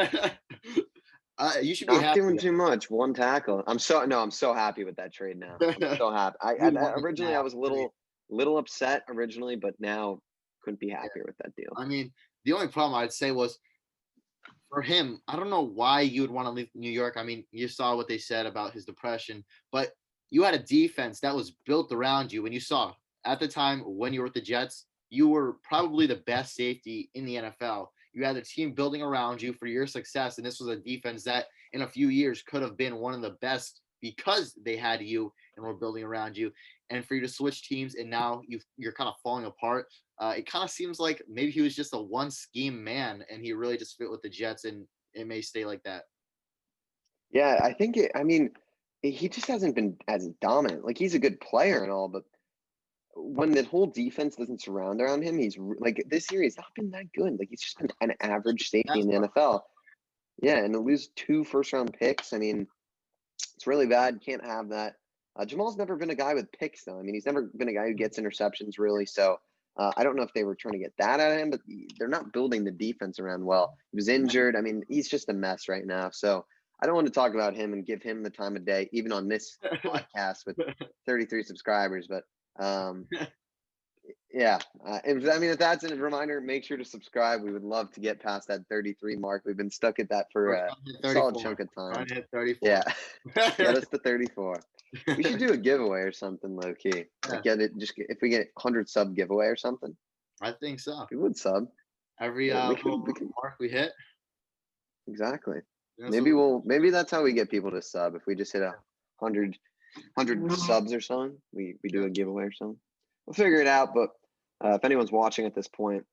you should be not doing too much. 1 tackle. I'm so happy with that trade now. I'm so happy. Originally I was a little upset originally, but now couldn't be happier with that deal. I mean, the only problem I'd say was for him, I don't know why you would want to leave New York. I mean, you saw what they said about his depression, but you had a defense that was built around you. And you saw at the time when you were with the Jets, you were probably the best safety in the NFL. You had a team building around you for your success. And this was a defense that in a few years could have been one of the best because they had you and were building around you. And for you to switch teams and now you're kind of falling apart. It kind of seems like maybe he was just a one scheme man and he really just fit with the Jets, and it may stay like that. Yeah, I think he just hasn't been as dominant. Like, he's a good player and all, but when the whole defense doesn't surround around him, he's like, this year he's not been that good. Like, he's just been an average safety in the NFL. Yeah, and to lose 2 first-round picks, I mean, it's really bad. Can't have that. Jamal's never been a guy with picks, though. I mean, he's never been a guy who gets interceptions, really. So, I don't know if they were trying to get that out of him, but they're not building the defense around well. He was injured. I mean, he's just a mess right now. So I don't want to talk about him and give him the time of day, even on this podcast with 33 subscribers. But yeah, if that's a reminder, make sure to subscribe. We would love to get past that 33 mark. We've been stuck at that for a solid chunk of time. Hit 34. Yeah, get us to 34. We should do a giveaway or something, low key. Like if we get 100 sub giveaway or something. I think so. We would sub every mark we hit. Exactly. Maybe that's how we get people to sub. If we just hit 100 subs or something, we do a giveaway or something. We'll figure it out. But if anyone's watching at this point,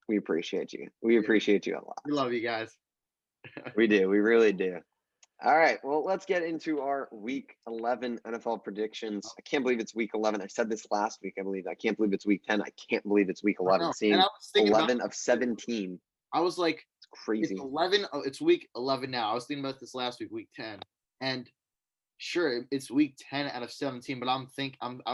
we appreciate you. We appreciate you a lot. We love you guys. We do. We really do. All right. Well, let's get into our Week 11 NFL predictions. I can't believe it's Week 11. I said this last week, I believe. I can't believe it's Week 10. I can't believe it's Week 11. Seeing 11 of 17. I was like, it's crazy. It's 11. It's Week 11 now. I was thinking about this last week, Week 10. And sure, it's Week 10 out of 17, but I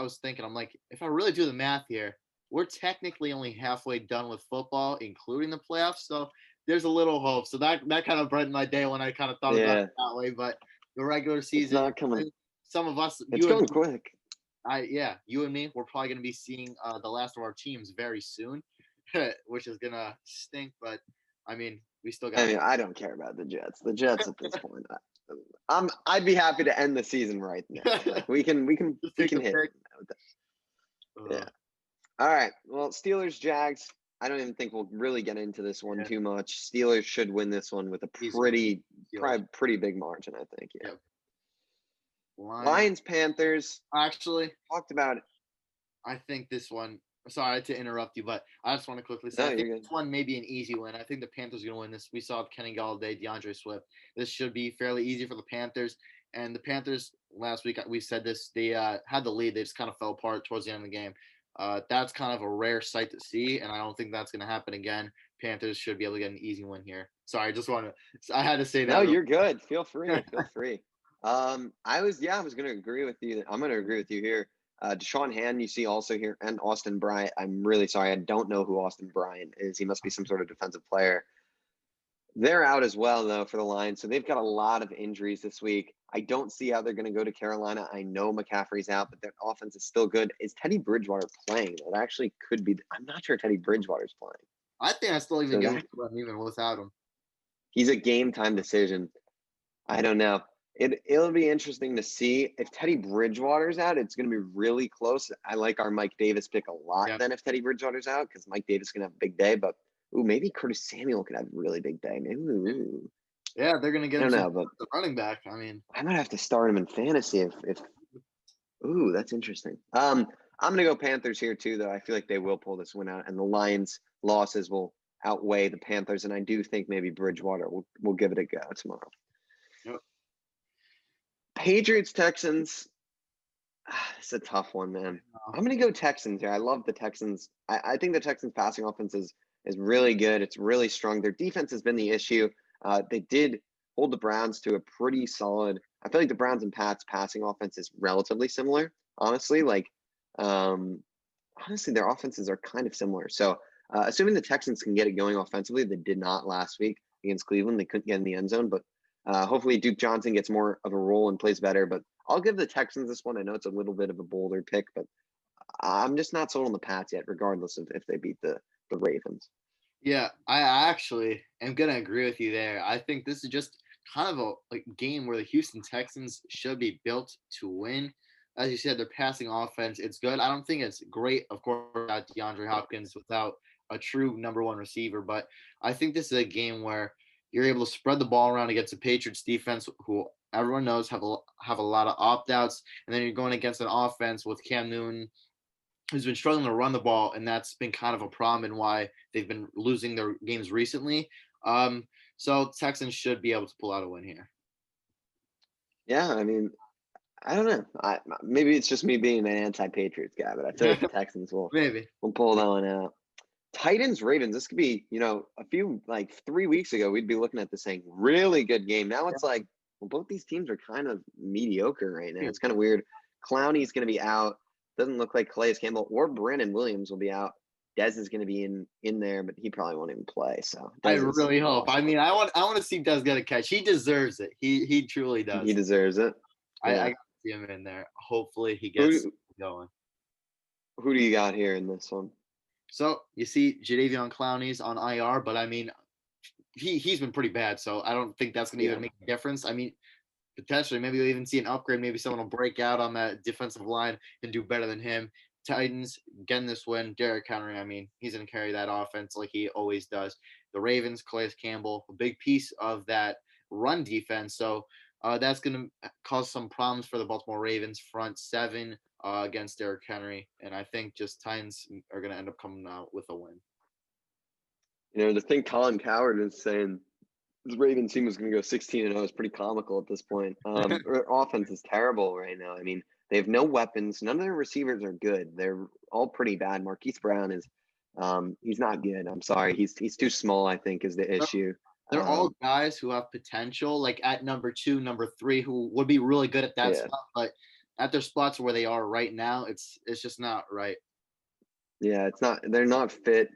was thinking, I'm like, if I really do the math here, we're technically only halfway done with football, including the playoffs. So there's a little hope. So that kind of brightened my day when I kind of thought about it that way. But the regular season, it's not coming. Some of us, it's going quick. You and me, we're probably going to be seeing the last of our teams very soon, which is going to stink. But I mean, we still got. I don't care about the Jets. The Jets at this point, I'd be happy to end the season right now. Like, we can hit. Yeah. All right. Well, Steelers, Jags. I don't even think we'll really get into this one too much. Steelers should win this one with a pretty big margin, I think. Yeah. Lions, Panthers. Actually, talked about it. I think this one. Sorry to interrupt you, but I just want to quickly say I think this one may be an easy win. I think the Panthers are going to win this. We saw Kenny Galladay, DeAndre Swift. This should be fairly easy for the Panthers. And the Panthers, last week we said this, they had the lead. They just kind of fell apart towards the end of the game. That's kind of a rare sight to see, and I don't think that's going to happen again. Panthers should be able to get an easy win here. Sorry, I had to say that. No, you're good. Feel free. I was going to agree with you. I'm going to agree with you here. Deshaun Hand, you see also here, and Austin Bryant. I'm really sorry. I don't know who Austin Bryant is. He must be some sort of defensive player. They're out as well, though, for the Lions. So they've got a lot of injuries this week. I don't see how they're going to go to Carolina. I know McCaffrey's out, but their offense is still good. Is Teddy Bridgewater playing? It actually could be. I'm not sure Teddy Bridgewater's playing. I think I still even get even without him. He's a game-time decision. I don't know. It'll be interesting to see. If Teddy Bridgewater's out, it's going to be really close. I like our Mike Davis pick a lot then if Teddy Bridgewater's out, because Mike Davis is going to have a big day. But, maybe Curtis Samuel could have a really big day. Yeah, they're going to get him the running back. I mean, I might have to start him in fantasy if that's interesting. I'm going to go Panthers here too, though. I feel like they will pull this one out, and the Lions' losses will outweigh the Panthers, and I do think maybe Bridgewater will give it a go tomorrow. Yep. Patriots, Texans. It's a tough one, man. I'm going to go Texans here. I love the Texans. I think the Texans' passing offense is really good. It's really strong. Their defense has been the issue. They did hold the Browns to a pretty solid. I feel like the Browns and Pats passing offense is relatively similar. Honestly, their offenses are kind of similar. So, assuming the Texans can get it going offensively, they did not last week against Cleveland. They couldn't get in the end zone, but hopefully Duke Johnson gets more of a role and plays better. But I'll give the Texans this one. I know it's a little bit of a bolder pick, but I'm just not sold on the Pats yet, regardless of if they beat the Ravens. Yeah, I actually am going to agree with you there. I think this is just kind of a game where the Houston Texans should be built to win. As you said, their passing offense, it's good. I don't think it's great, of course, without DeAndre Hopkins, without a true number one receiver. But I think this is a game where you're able to spread the ball around against the Patriots defense, who everyone knows have a lot of opt-outs. And then you're going against an offense with Cam Newton, who's been struggling to run the ball, and that's been kind of a problem and why they've been losing their games recently. So Texans should be able to pull out a win here. Yeah, I mean, I don't know. Maybe it's just me being an anti-Patriots guy, but I feel like the Texans will pull that one out. Titans, Ravens. This could be, a few 3 weeks ago, we'd be looking at this saying really good game. Now it's both these teams are kind of mediocre right now. It's kind of weird. Clowney's going to be out. doesn't look like Calais Campbell or Brandon Williams will be out. Dez is going to be in there, but he probably won't even play. So I Dez is really hope. washed. I mean, I want to see Dez get a catch. He deserves it. He truly does. He deserves it. I got to see him in there. Hopefully he Who, gets going. who do you got here in this one? So you see Jadeveon Clowney's on IR, but I mean, he's been pretty bad. So I don't think that's going to even make a difference. I mean, potentially, maybe we'll even see an upgrade. Maybe someone will break out on that defensive line and do better than him. Titans getting this win. Derrick Henry, I mean, he's going to carry that offense like he always does. The Ravens, Calais Campbell, a big piece of that run defense. So that's going to cause some problems for the Baltimore Ravens front seven against Derrick Henry. And I think just Titans are going to end up coming out with a win. You know, to think Colin Coward is saying the Ravens team was going to go 16-0 is pretty comical at this point. Their offense is terrible right now. I mean, they have no weapons. None of their receivers are good. They're all pretty bad. Marquise Brown is he's not good. I'm sorry. He's too small, I think, is the issue. They're all guys who have potential, like at number 2, number 3, who would be really good at that spot. But at their spots where they are right now, it's just not right. Yeah, it's not. They're not fit.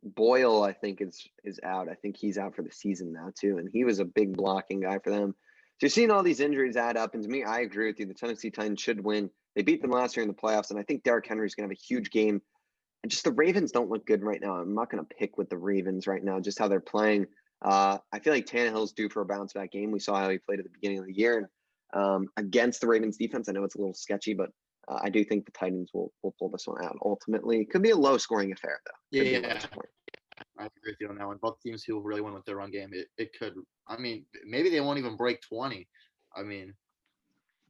Boyle, I think, is out. I think he's out for the season now too, and he was a big blocking guy for them. So you're seeing all these injuries add up, and to me, I agree with you. The Tennessee Titans should win. They beat them last year in the playoffs, and I think Derrick Henry's going to have a huge game. And just the Ravens don't look good right now. I'm not going to pick with the Ravens right now, just how they're playing. I feel like Tannehill's due for a bounce back game. We saw how he played at the beginning of the year against the Ravens defense. I know it's a little sketchy, but I do think the Titans will pull this one out. Ultimately, it could be a low-scoring affair, though. Yeah, I agree with you on that one. Both teams who really win with their run game, it could. I mean, maybe they won't even break 20. I mean,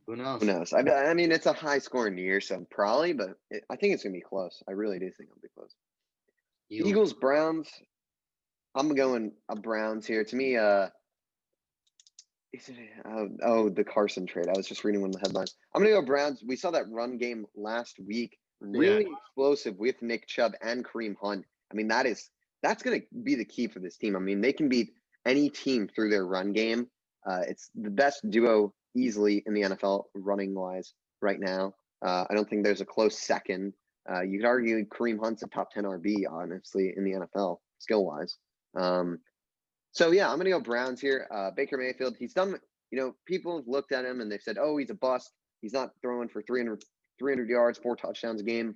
who knows? Who knows? I mean, it's a high-scoring year, so probably, but I think it's going to be close. I really do think it'll be close. Eagles, Browns. I'm going Browns here. To me, the Carson trade. I was just reading one of the headlines. I'm going to go Browns. We saw that run game last week. Really explosive with Nick Chubb and Kareem Hunt. I mean, that's going to be the key for this team. I mean, they can beat any team through their run game. It's the best duo easily in the NFL running-wise right now. I don't think there's a close second. You could argue Kareem Hunt's a top 10 RB, honestly, in the NFL, skill-wise. So, yeah, I'm going to go Browns here. Baker Mayfield, he's done – people have looked at him and they've said, oh, he's a bust. He's not throwing for 300 yards, 4 touchdowns a game.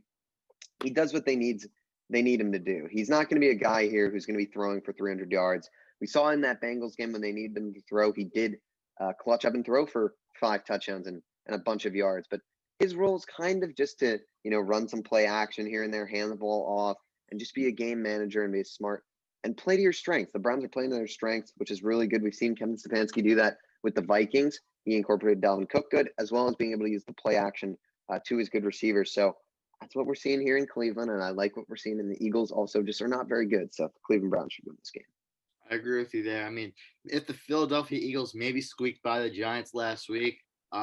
He does what they need him to do. He's not going to be a guy here who's going to be throwing for 300 yards. We saw in that Bengals game when they needed him to throw, he did clutch up and throw for 5 touchdowns and a bunch of yards. But his role is kind of just to, run some play action here and there, hand the ball off, and just be a game manager and be smart and play to your strengths. The Browns are playing to their strengths, which is really good. We've seen Kevin Stefanski do that with the Vikings. He incorporated Dalvin Cook good, as well as being able to use the play action to his good receivers. So that's what we're seeing here in Cleveland, and I like what we're seeing in the Eagles also just are not very good. So the Cleveland Browns should win this game. I agree with you there. I mean, if the Philadelphia Eagles maybe squeaked by the Giants last week,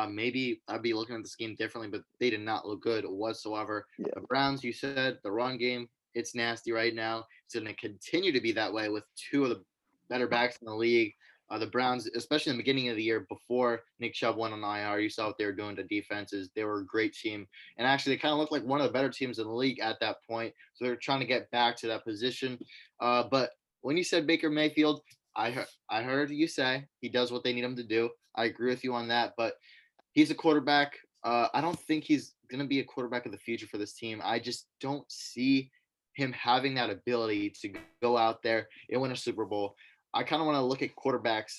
maybe I'd be looking at this game differently, but they did not look good whatsoever. Yeah. The Browns, you said, the run game, it's nasty right now. It's going to continue to be that way with 2 of the better backs in the league. The Browns, especially in the beginning of the year before Nick Chubb went on IR, you saw what they were doing to defenses. They were a great team. And actually, they kind of looked like one of the better teams in the league at that point. So they're trying to get back to that position. But when you said Baker Mayfield, I heard you say he does what they need him to do. I agree with you on that. But he's a quarterback. I don't think he's going to be a quarterback of the future for this team. I just don't see him having that ability to go out there and win a Super Bowl. I kind of want to look at quarterbacks.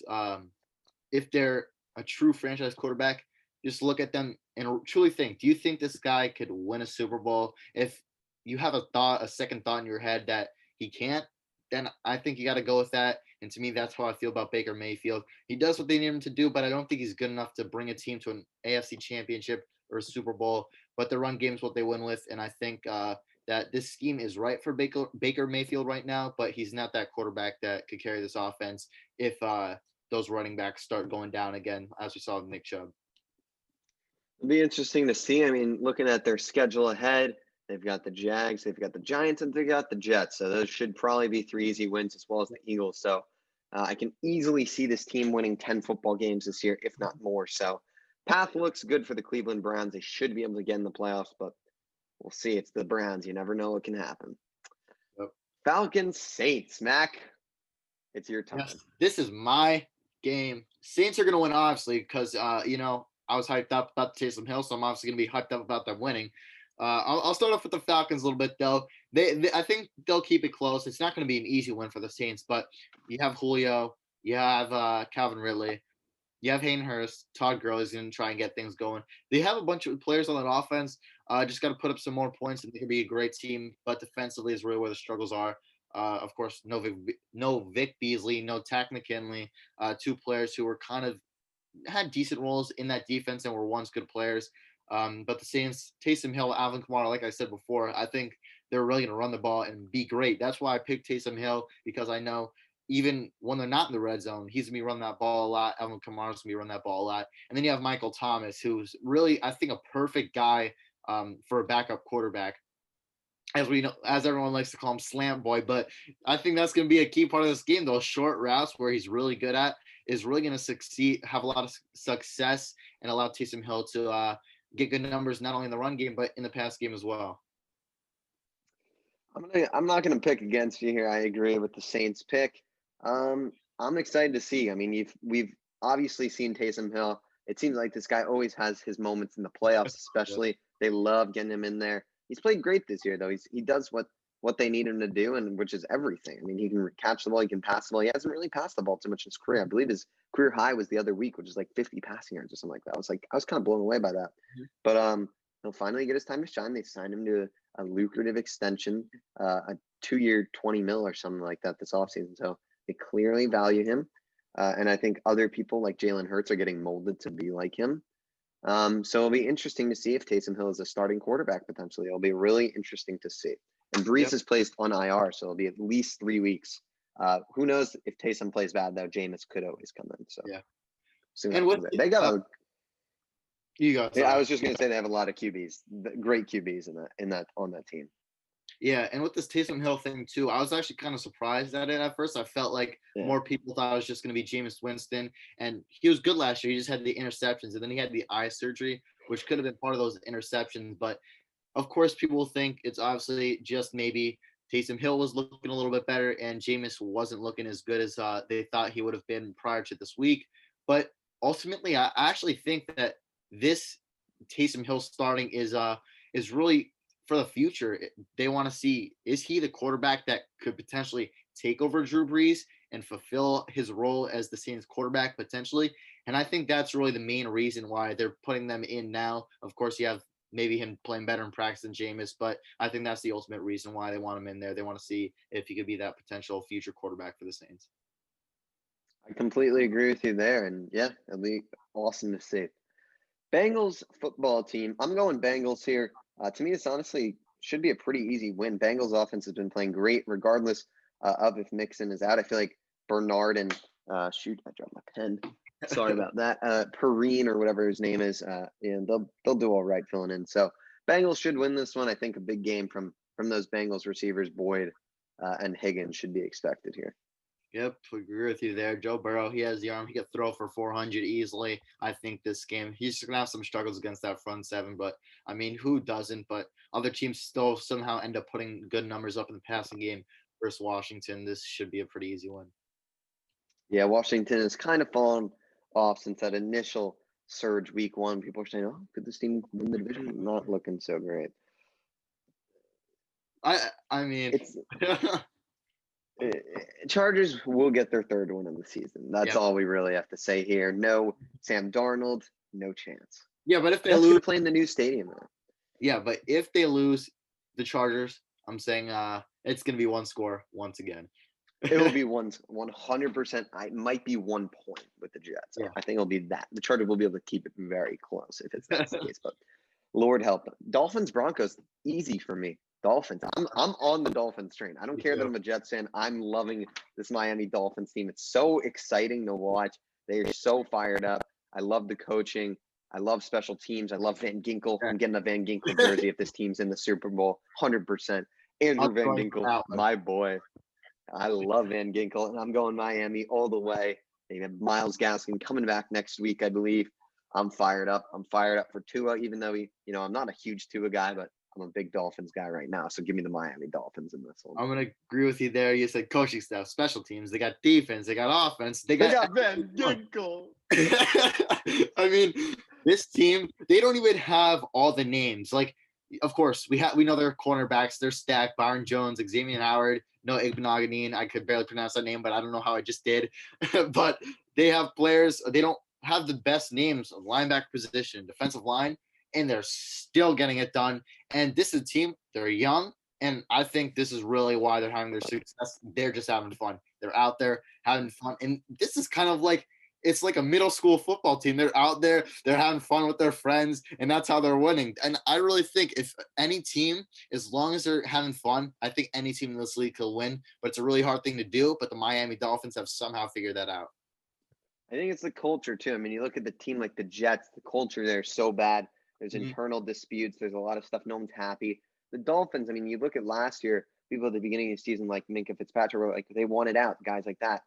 If they're a true franchise quarterback, just look at them and truly think, do you think this guy could win a Super Bowl? If you have a second thought in your head that he can't, then I think you got to go with that. And to me, that's how I feel about Baker Mayfield. He does what they need him to do, but I don't think he's good enough to bring a team to an AFC championship or a Super Bowl. But the run game is what they win with. And I think that this scheme is right for Baker Mayfield right now, but he's not that quarterback that could carry this offense if those running backs start going down again, as we saw with Nick Chubb. It'll be interesting to see. I mean, looking at their schedule ahead, they've got the Jags, they've got the Giants, and they've got the Jets. So those should probably be 3 easy wins as well as the Eagles. So I can easily see this team winning 10 football games this year, if not more. So path looks good for the Cleveland Browns. They should be able to get in the playoffs, but We'll see. It's the Browns. You never know what can happen. Yep. Falcons, Saints. Mac, it's your time. Yes, this is my game. Saints are going to win, obviously, because, I was hyped up about Taysom Hill, so I'm obviously going to be hyped up about them winning. I'll start off with the Falcons a little bit, though. I think they'll keep it close. It's not going to be an easy win for the Saints, but you have Julio, you have Calvin Ridley, you have Hayden Hurst, Todd Gurley's going to try and get things going. They have a bunch of players on that offense. Just got to put up some more points, and they could be a great team. But defensively is really where the struggles are. Of course, no Vic Beasley, no Takk McKinley, two players who were kind of had decent roles in that defense and were once good players. But the Saints, Taysom Hill, Alvin Kamara, like I said before, I think they're really going to run the ball and be great. That's why I picked Taysom Hill, because I know even when they're not in the red zone, he's going to be running that ball a lot. Alvin Kamara's going to be running that ball a lot. And then you have Michael Thomas, who's really, I think, a perfect guy for a backup quarterback. As we know, as everyone likes to call him, slant boy. But I think that's going to be a key part of this game. Those short routes where he's really good at is really going to succeed, have a lot of success, and allow Taysom Hill to get good numbers not only in the run game but in the pass game as well. I'm not gonna pick against you here. I agree with the Saints pick. I'm excited to see. I mean, we've obviously seen Taysom Hill. It seems like this guy always has his moments in the playoffs, especially. They love getting him in there. He's played great this year, though. He does what they need him to do, and which is everything. I mean, he can catch the ball, he can pass the ball. He hasn't really passed the ball too much in his career. I believe his career high was the other week, which is like 50 passing yards or something like that. I was kind of blown away by that. But he'll finally get his time to shine. They signed him to a lucrative extension, a 2-year, $20 million or something like that this offseason. So they clearly value him. And I think other people like Jalen Hurts are getting molded to be like him. So it'll be interesting to see if Taysom Hill is a starting quarterback potentially. It'll be really interesting to see. And Brees is placed on IR, so it'll be at least 3 weeks. Who knows if Taysom plays bad, though? Jameis could always come in. So yeah. And they got I was just gonna Yeah. say they have a lot of QBs, great QBs on that team. Yeah, and with this Taysom Hill thing too, I was actually kind of surprised at it at first. I felt like more people thought it was just going to be Jameis Winston, and he was good last year. He just had the interceptions, and then he had the eye surgery, which could have been part of those interceptions. But of course, people will think it's obviously just maybe Taysom Hill was looking a little bit better, and Jameis wasn't looking as good as they thought he would have been prior to this week. But ultimately, I actually think that this Taysom Hill starting is really for the future. They want to see, is he the quarterback that could potentially take over Drew Brees and fulfill his role as the Saints quarterback potentially? And I think that's really the main reason why they're putting them in now. Of course, you have maybe him playing better in practice than Jameis, but I think that's the ultimate reason why they want him in there. They want to see if he could be that potential future quarterback for the Saints. I completely agree with you there. And yeah, it'll be awesome to see. Bengals football team. I'm going Bengals here. To me, this honestly should be a pretty easy win. Bengals offense has been playing great regardless of if Mixon is out. I feel like Bernard and shoot, I dropped my pen. Sorry about that. Perrine or whatever his name is, and they'll do all right filling in. So Bengals should win this one. I think a big game from those Bengals receivers, Boyd and Higgins, should be expected here. Yep, agree with you there. Joe Burrow, he has the arm. He could throw for 400 easily. I think this game, he's going to have some struggles against that front seven, but I mean, who doesn't? But other teams still somehow end up putting good numbers up in the passing game versus Washington. This should be a pretty easy win. Yeah, Washington has kind of fallen off since that initial surge week one. People are saying, oh, could this team win the division? Not looking so great. I mean, it's Chargers will get their third win of the season. That's all we really have to say here. No Sam Darnold, no chance. Yeah, but if they lose, playing the new stadium. Though. Yeah, but if they lose the Chargers, I'm saying it's going to be one score once again. It will be 100%. It might be 1 point with the Jets. Yeah. I think it'll be that. The Chargers will be able to keep it very close if that's the case. But Lord help them. Dolphins, Broncos, easy for me. Dolphins. I'm on the Dolphins train. I don't care that I'm a Jets fan. I'm loving this Miami Dolphins team. It's so exciting to watch. They are so fired up. I love the coaching. I love special teams. I love Van Ginkel. I'm getting a Van Ginkel jersey if this team's in the Super Bowl. 100%. Andrew Van Ginkel, my boy. I love Van Ginkel, and I'm going Miami all the way. They have Myles Gaskin coming back next week, I believe. I'm fired up. I'm fired up for Tua, even though I'm not a huge Tua guy, but I'm a big Dolphins guy right now. So give me the Miami Dolphins in this one. I'm gonna agree with you there. You said coaching staff, special teams. They got defense. They got offense. They got Van Ginkel. I mean, this team, they don't even have all the names. Like, of course, we know their cornerbacks. They're stacked. Byron Jones, Xavier Howard, no Igbenogany. I could barely pronounce that name, but I don't know how I just did. But they have players. They don't have the best names of linebacker position, defensive line, and they're still getting it done. And this is a team. They're young. And I think this is really why they're having their success. They're just having fun. They're out there having fun. And this is kind of like, it's like a middle school football team. They're out there, they're having fun with their friends, and that's how they're winning. And I really think if any team, as long as they're having fun, I think any team in this league could win. But it's a really hard thing to do. But the Miami Dolphins have somehow figured that out. I think it's the culture, too. I mean, you look at the team like the Jets, the culture there is so bad. There's internal disputes. There's a lot of stuff. No one's happy. The Dolphins, I mean, you look at last year, people at the beginning of the season like Minkah Fitzpatrick were like, they wanted out, guys like that.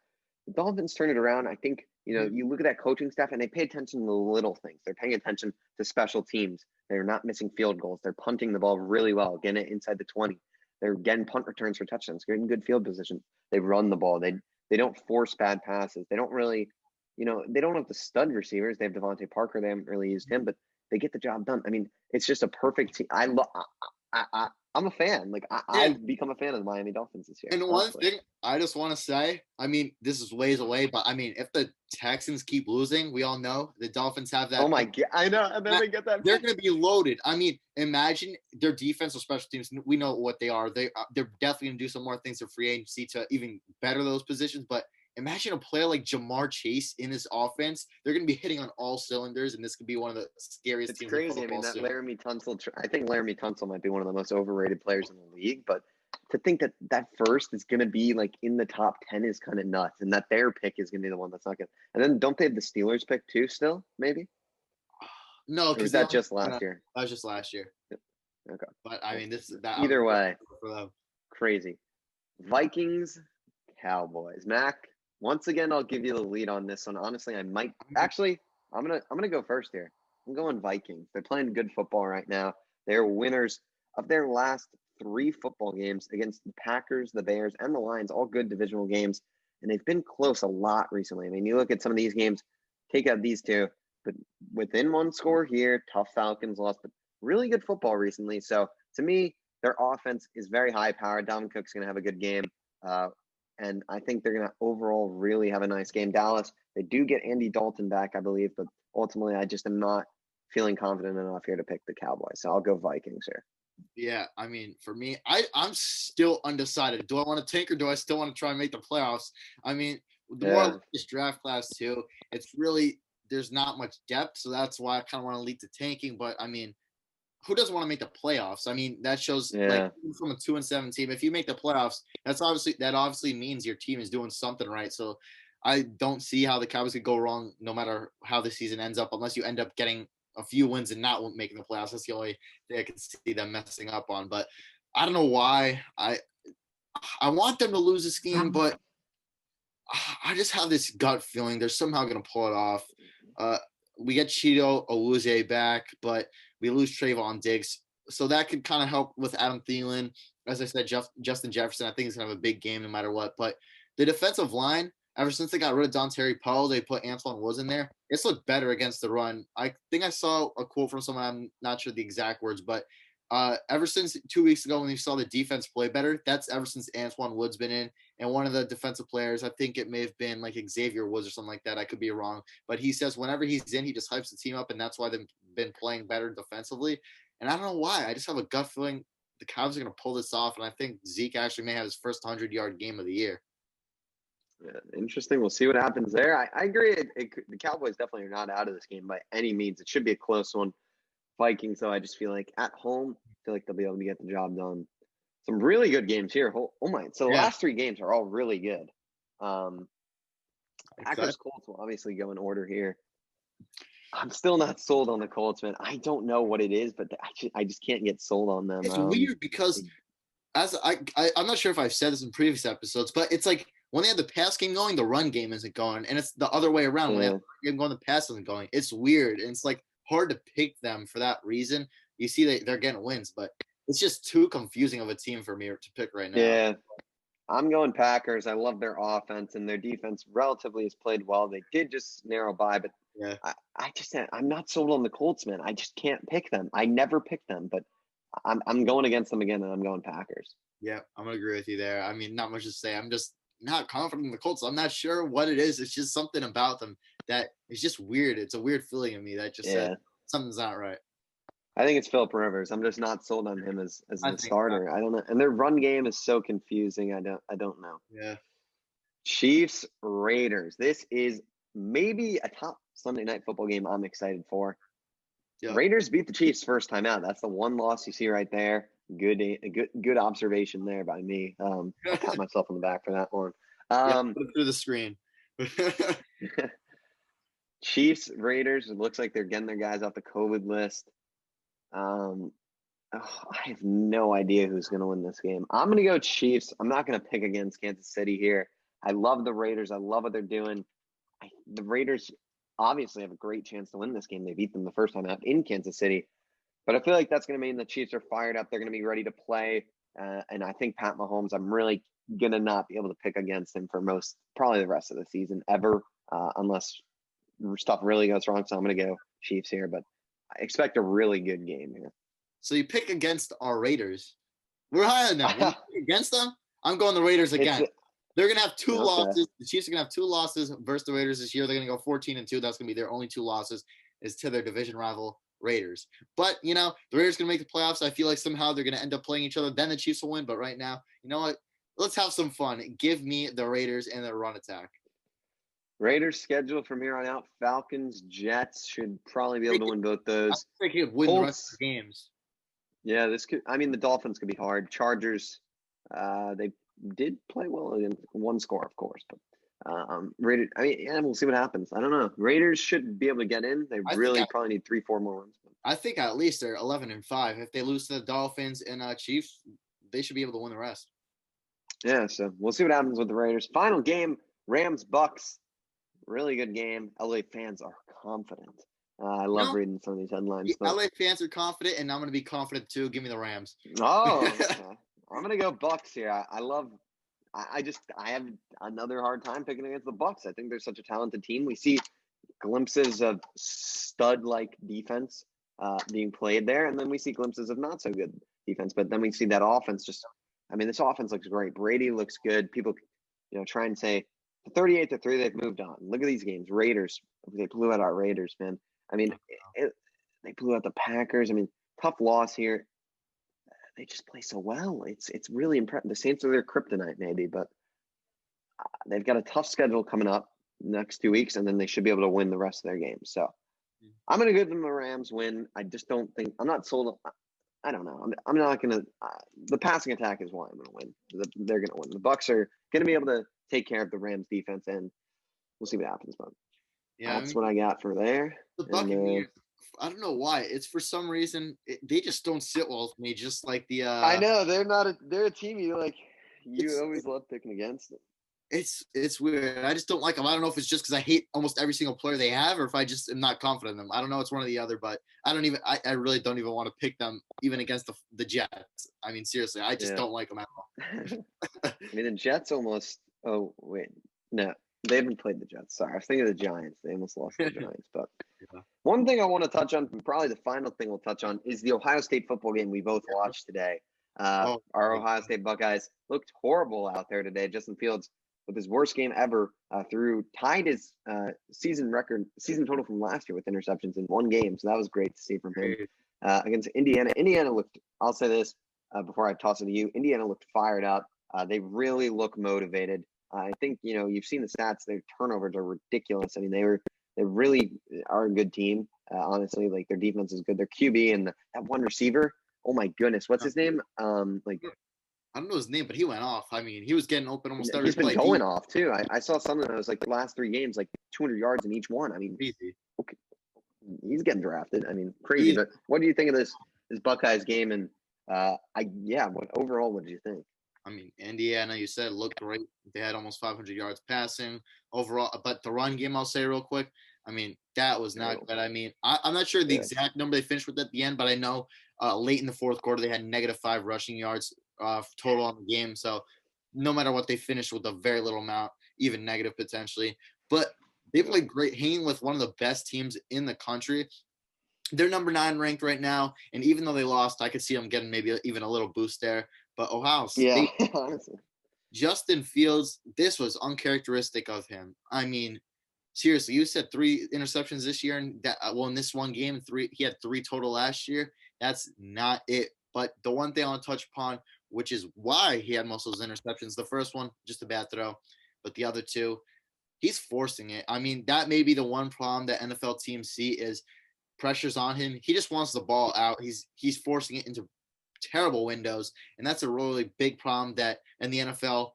The Dolphins turn it around. I think, you look at that coaching staff and they pay attention to the little things. They're paying attention to special teams. They're not missing field goals. They're punting the ball really well, getting it inside the 20. They're getting punt returns for touchdowns, getting good field position. They run the ball. They don't force bad passes. They don't really, they don't have the stud receivers. They have Devontae Parker. They haven't really used him, but they get the job done. I mean, it's just a perfect team. I'm a fan. Like I've become a fan of the Miami Dolphins this year. And one thing I just want to say, I mean, this is ways away, but I mean, if the Texans keep losing, we all know the Dolphins have that. Oh my God, I know. And then they get that. They're going to be loaded. I mean, imagine their defense or special teams. We know what they are. They're definitely going to do some more things for free agency to even better those positions. But imagine a player like Jamar Chase in this offense. They're going to be hitting on all cylinders, and this could be one of the scariest teams. It's crazy. I mean, that Laramie Tunsil. I think Laramie Tunsil might be one of the most overrated players in the league. But to think that first is going to be like in the top 10 is kind of nuts, and that their pick is going to be the one that's not good. And then don't they have the Steelers pick too? Still, maybe. No, because that just last year. That was just last year. Okay, but I mean, this is that. Either way, crazy. Vikings, Cowboys. Mac. Once again, I'll give you the lead on this one. Honestly, I'm gonna go first here. I'm going Vikings. They're playing good football right now. They're winners of their last 3 football games against the Packers, the Bears, and the Lions, all good divisional games. And they've been close a lot recently. I mean, you look at some of these games, take out these 2, but within 1 score here, tough Falcons loss, but really good football recently. So to me, their offense is very high powered. Dalvin Cook's going to have a good game. And I think they're going to overall really have a nice game. Dallas, they do get Andy Dalton back, I believe, but ultimately I just am not feeling confident enough here to pick the Cowboys. So I'll go Vikings here. Yeah, I mean, for me, I'm still undecided. Do I want to tank or do I still want to try and make the playoffs? I mean, the more I look at this draft class too, it's really, there's not much depth. So that's why I kind of want to lead to tanking. But I mean, who doesn't want to make the playoffs? I mean, that shows like from a 2-7 team. If you make the playoffs, that obviously means your team is doing something right. So I don't see how the Cowboys could go wrong, no matter how the season ends up, unless you end up getting a few wins and not making the playoffs. That's the only thing I can see them messing up on. But I don't know why. I want them to lose this game, but I just have this gut feeling they're somehow going to pull it off. We get Cheeto Awuzie back, but we lose Trayvon Diggs. So that could kind of help with Adam Thielen. As I said, Justin Jefferson, I think he's going to have a big game no matter what. But the defensive line, ever since they got rid of Dontari Poe, they put Antoine Woods in there. It's looked better against the run. I think I saw a quote from someone, I'm not sure the exact words, but ever since 2 weeks ago when you saw the defense play better, that's ever since Antoine Woods been in. And one of the defensive players, I think it may have been like Xavier Woods or something like that. I could be wrong. But he says whenever he's in, he just hypes the team up, and that's why they've been playing better defensively. And I don't know why. I just have a gut feeling the Cowboys are going to pull this off, and I think Zeke actually may have his first 100-yard game of the year. Yeah, interesting. We'll see what happens there. I agree. The Cowboys definitely are not out of this game by any means. It should be a close one. Vikings, though, I just feel like at home, I feel like they'll be able to get the job done. Some really good games here. Oh my! So the last 3 games are all really good. Packers Colts will obviously go in order here. I'm still not sold on the Colts, man. I don't know what it is, but I just can't get sold on them. It's weird because I'm not sure if I've said this in previous episodes, but it's like when they have the pass game going, the run game isn't going, and it's the other way around. When they have the run game going, the pass isn't going. It's weird, and it's like hard to pick them for that reason. You see they're getting wins, but it's just too confusing of a team for me to pick right now. Yeah. I'm going Packers. I love their offense, and their defense relatively has played well. They did just narrow by, but Yeah. I'm not sold on the Colts, man. I just can't pick them. I never pick them, but I'm going against them again, and I'm going Packers. Yeah, I'm gonna agree with you there. I mean, not much to say. I'm just not confident in the Colts. I'm not sure what it is. It's just something about them that is just weird. It's a weird feeling in me that just says something's not right. I think it's Philip Rivers. I'm just not sold on him as the starter. So. I don't know. And their run game is so confusing. I don't know. Yeah. Chiefs Raiders. This is maybe a top Sunday night football game I'm excited for. Yeah. Raiders beat the Chiefs first time out. That's the one loss you see right there. Good observation there by me. I pat myself on the back for that one. Put it through the screen. Chiefs Raiders. It looks like they're getting their guys off the COVID list. I have no idea who's going to win this game. I'm going to go Chiefs. I'm not going to pick against Kansas City here. I love the Raiders. I love what they're doing. The Raiders obviously have a great chance to win this game. They beat them the first time out in Kansas City. But I feel like that's going to mean the Chiefs are fired up. They're going to be ready to play. And I think Pat Mahomes, I'm really going to not be able to pick against him for probably the rest of the season ever, unless stuff really goes wrong. So I'm going to go Chiefs here. But I expect a really good game here. So you pick against our Raiders. We're high on them. Against them? I'm going the Raiders again. They're going to have two losses. The Chiefs are going to have two losses versus the Raiders this year. They're going to go 14-2. That's going to be their only two losses is to their division rival Raiders. But, the Raiders are going to make the playoffs. I feel like somehow they're going to end up playing each other. Then the Chiefs will win. But right now, you know what? Let's have some fun. Give me the Raiders and their run attack. Raiders schedule from here on out. Falcons, Jets should probably be able to win both those. I think they could win the rest of the games. Yeah, the Dolphins could be hard. Chargers, they did play well against one score, of course, but Raiders. We'll see what happens. I don't know. Raiders should be able to get in. They probably need 3-4 more runs. I think at least they're 11-5. If they lose to the Dolphins and Chiefs, they should be able to win the rest. Yeah, so we'll see what happens with the Raiders. Final game: Rams Bucks. Really good game. LA fans are confident. I love reading some of these headlines. LA fans are confident, and I'm going to be confident too. Give me the Rams. Oh, okay. I'm going to go Bucks here. I have another hard time picking against the Bucks. I think they're such a talented team. We see glimpses of stud-like defense being played there, and then we see glimpses of not so good defense. But then we see that offense this offense looks great. Brady looks good. People, try and say 38-3, they've moved on. Look at these games. Raiders, they blew out our Raiders, man. They blew out the Packers. Tough loss here. They just play so well. It's really impressive. The Saints are their kryptonite, maybe, but they've got a tough schedule coming up next 2 weeks, and then they should be able to win the rest of their games. So I'm going to give them the Rams win. I just don't think – I'm not sold – I don't know. I'm not going to the passing attack is why I'm going to win. They're going to win. The Bucs are going to be able to take care of the Rams defense, and we'll see what happens. But that's what I got for there. The Buccaneers, I don't know why. It's for some reason they just don't sit well with me. Just like the I know they're a team you always love picking against them. It's weird. I just don't like them. I don't know if it's just because I hate almost every single player they have, or if I just am not confident in them. I don't know. It's one or the other, but I really don't even want to pick them even against the Jets. Seriously, I just don't like them at all. The Jets almost. Oh wait, no, they haven't played the Jets. Sorry, I was thinking of the Giants. They almost lost to the Giants. But one thing I want to touch on, probably the final thing we'll touch on, is the Ohio State football game we both watched today. Our Ohio State Buckeyes looked horrible out there today. Justin Fields with his worst game ever, tied his season total from last year with interceptions in one game. So that was great to see from him against Indiana. Indiana looked, I'll say this before I toss it to you, Indiana looked fired up. They really look motivated. I think, you've seen the stats. Their turnovers are ridiculous. They really are a good team. Honestly, like their defense is good. Their QB and that one receiver, oh my goodness, what's his name? I don't know his name, but he went off. He was getting open almost every play. He's been going off too. I saw something that was like the last 3 games, like 200 yards in each one. Easy. Okay, he's getting drafted. Crazy. But what do you think of this Buckeyes game? And what did you think? Indiana, you said, looked great. They had almost 500 yards passing overall. But the run game, I'll say real quick, that was not good. I'm not sure the exact number they finished with at the end, but I know Late in the fourth quarter, they had -5 rushing yards total on the game. So no matter what, they finished with a very little amount, even negative potentially. But they played great, hanging with one of the best teams in the country. They're number 9 ranked right now, and even though they lost, I could see them getting maybe even a little boost there. But Ohio State, honestly. Justin Fields, this was uncharacteristic of him. I mean, seriously, you said 3 interceptions this year, and in this one game, he had 3 total last year. That's not it. But the one thing I want to touch upon, which is why he had most of those interceptions, the first one, just a bad throw, but the other 2, he's forcing it. I mean, that may be the one problem that NFL teams see is pressure's on him. He just wants the ball out. He's forcing it into terrible windows, and that's a really big problem that in the NFL,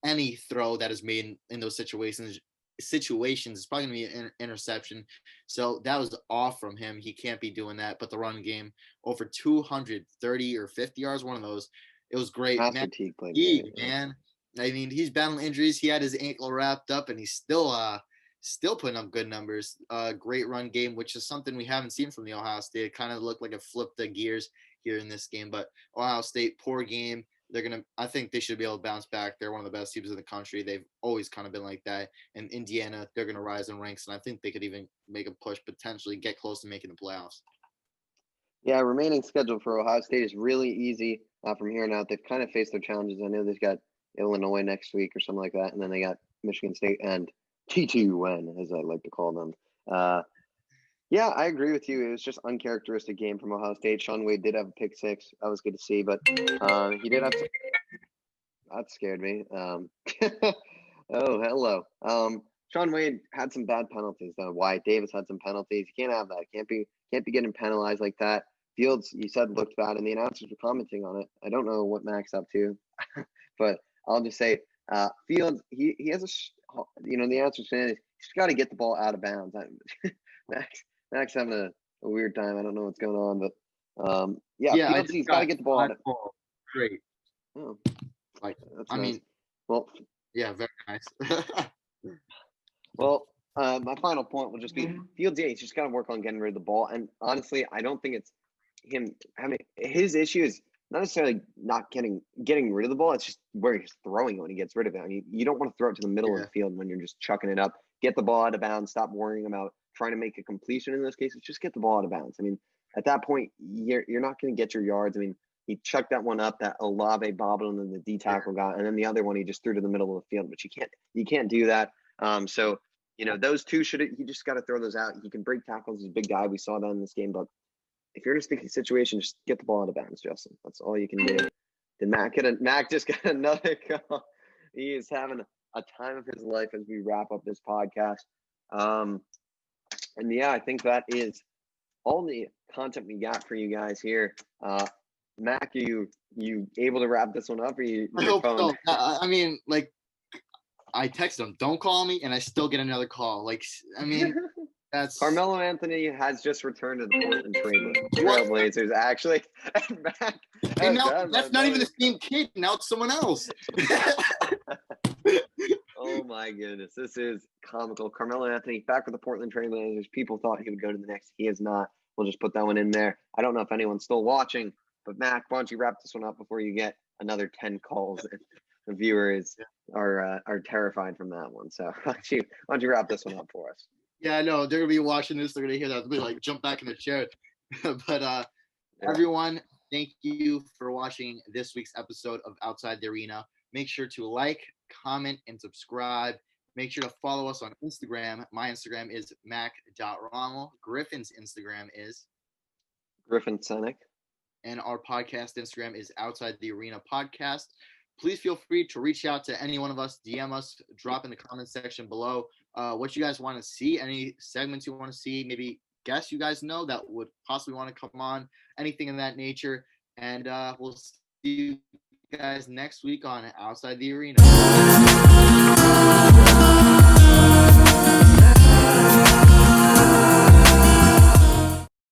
any throw that is made in those situations is probably going to be an interception. So that was off from him. He can't be doing that. But the run game, over 230 or 50 yards, one of those. It was great. Man. I mean, he's battling injuries. He had his ankle wrapped up, and he's still putting up good numbers. Great run game, which is something we haven't seen from the Ohio State. It kind of looked like it flipped the gears here in this game. But Ohio State, poor game. I think they should be able to bounce back. They're one of the best teams in the country. They've always kind of been like that. And Indiana, they're going to rise in ranks, and I think they could even make a push, potentially get close to making the playoffs. Yeah, remaining schedule for Ohio State is really easy from here on out. They've kind of faced their challenges. I know they've got Illinois next week or something like that, and then they got Michigan State and T2N, as I like to call them. Yeah, I agree with you. It was just uncharacteristic game from Ohio State. Shaun Wade did have a pick 6. That was good to see, but he did have that scared me. Oh, hello. Shaun Wade had some bad penalties though. Wyatt Davis had some penalties. You can't have that. Can't be getting penalized like that. Fields, you said, looked bad, and the announcers were commenting on it. I don't know what Mac's up to, but I'll just say Fields, he has the announcers saying he's got to get the ball out of bounds. Mac's having a weird time. I don't know what's going on, but Fields, he's got to get the ball out of bounds. Great. Oh, that's nice. Well, yeah, very nice. Well, my final point will just be Fields. Yeah, he's just got to work on getting rid of the ball. And honestly, I don't think it's him having his issue is not necessarily not getting rid of the ball. It's just where he's throwing it when he gets rid of it. I mean, you don't want to throw it to the middle of the field when you're just chucking it up. Get the ball out of bounds. Stop worrying about trying to make a completion in those cases. Just get the ball out of bounds. I mean, at that point, you're not going to get your yards. I mean, he chucked that one up, that Olave bobbled and the D tackle got, and then the other one he just threw to the middle of the field. But you can't do that. So those two you just got to throw those out. He can break tackles. He's a big guy. We saw that in this game. But if you're in a sticky situation, just get the ball out of bounds, Justin. That's all you can do. Did Mac just got another call? He is having a time of his life as we wrap up this podcast. And yeah, I think that is all the content we got for you guys here. Mac, are you able to wrap this one up? Or I hope so. I mean, like, I texted him, don't call me, and I still get another call. Like, I mean, that's... Carmelo Anthony has just returned to the Portland Trailblazers, actually. Mac, and now that's not even the same kid. Now it's someone else. Oh, my goodness. This is comical. Carmelo Anthony back with the Portland Trailblazers. People thought he would go to the Knicks. He is not. We'll just put that one in there. I don't know if anyone's still watching, but Mac, why don't you wrap this one up before you get another 10 calls? The viewers are terrified from that one. So why don't you wrap this one up for us? Yeah, I know. They're going to be watching this. They're going to hear that. They'll be like, jump back in the chair. But everyone, thank you for watching this week's episode of Outside the Arena. Make sure to like, comment, and subscribe. Make sure to follow us on Instagram. My Instagram is mac.rommel. Griffin's Instagram is Griffin Senek. And our podcast Instagram is Outside the Arena Podcast. Please feel free to reach out to any one of us, DM us, drop in the comment section below what you guys want to see, any segments you want to see, maybe guests you guys know that would possibly want to come on, anything in that nature. And we'll see you guys next week on Outside the Arena.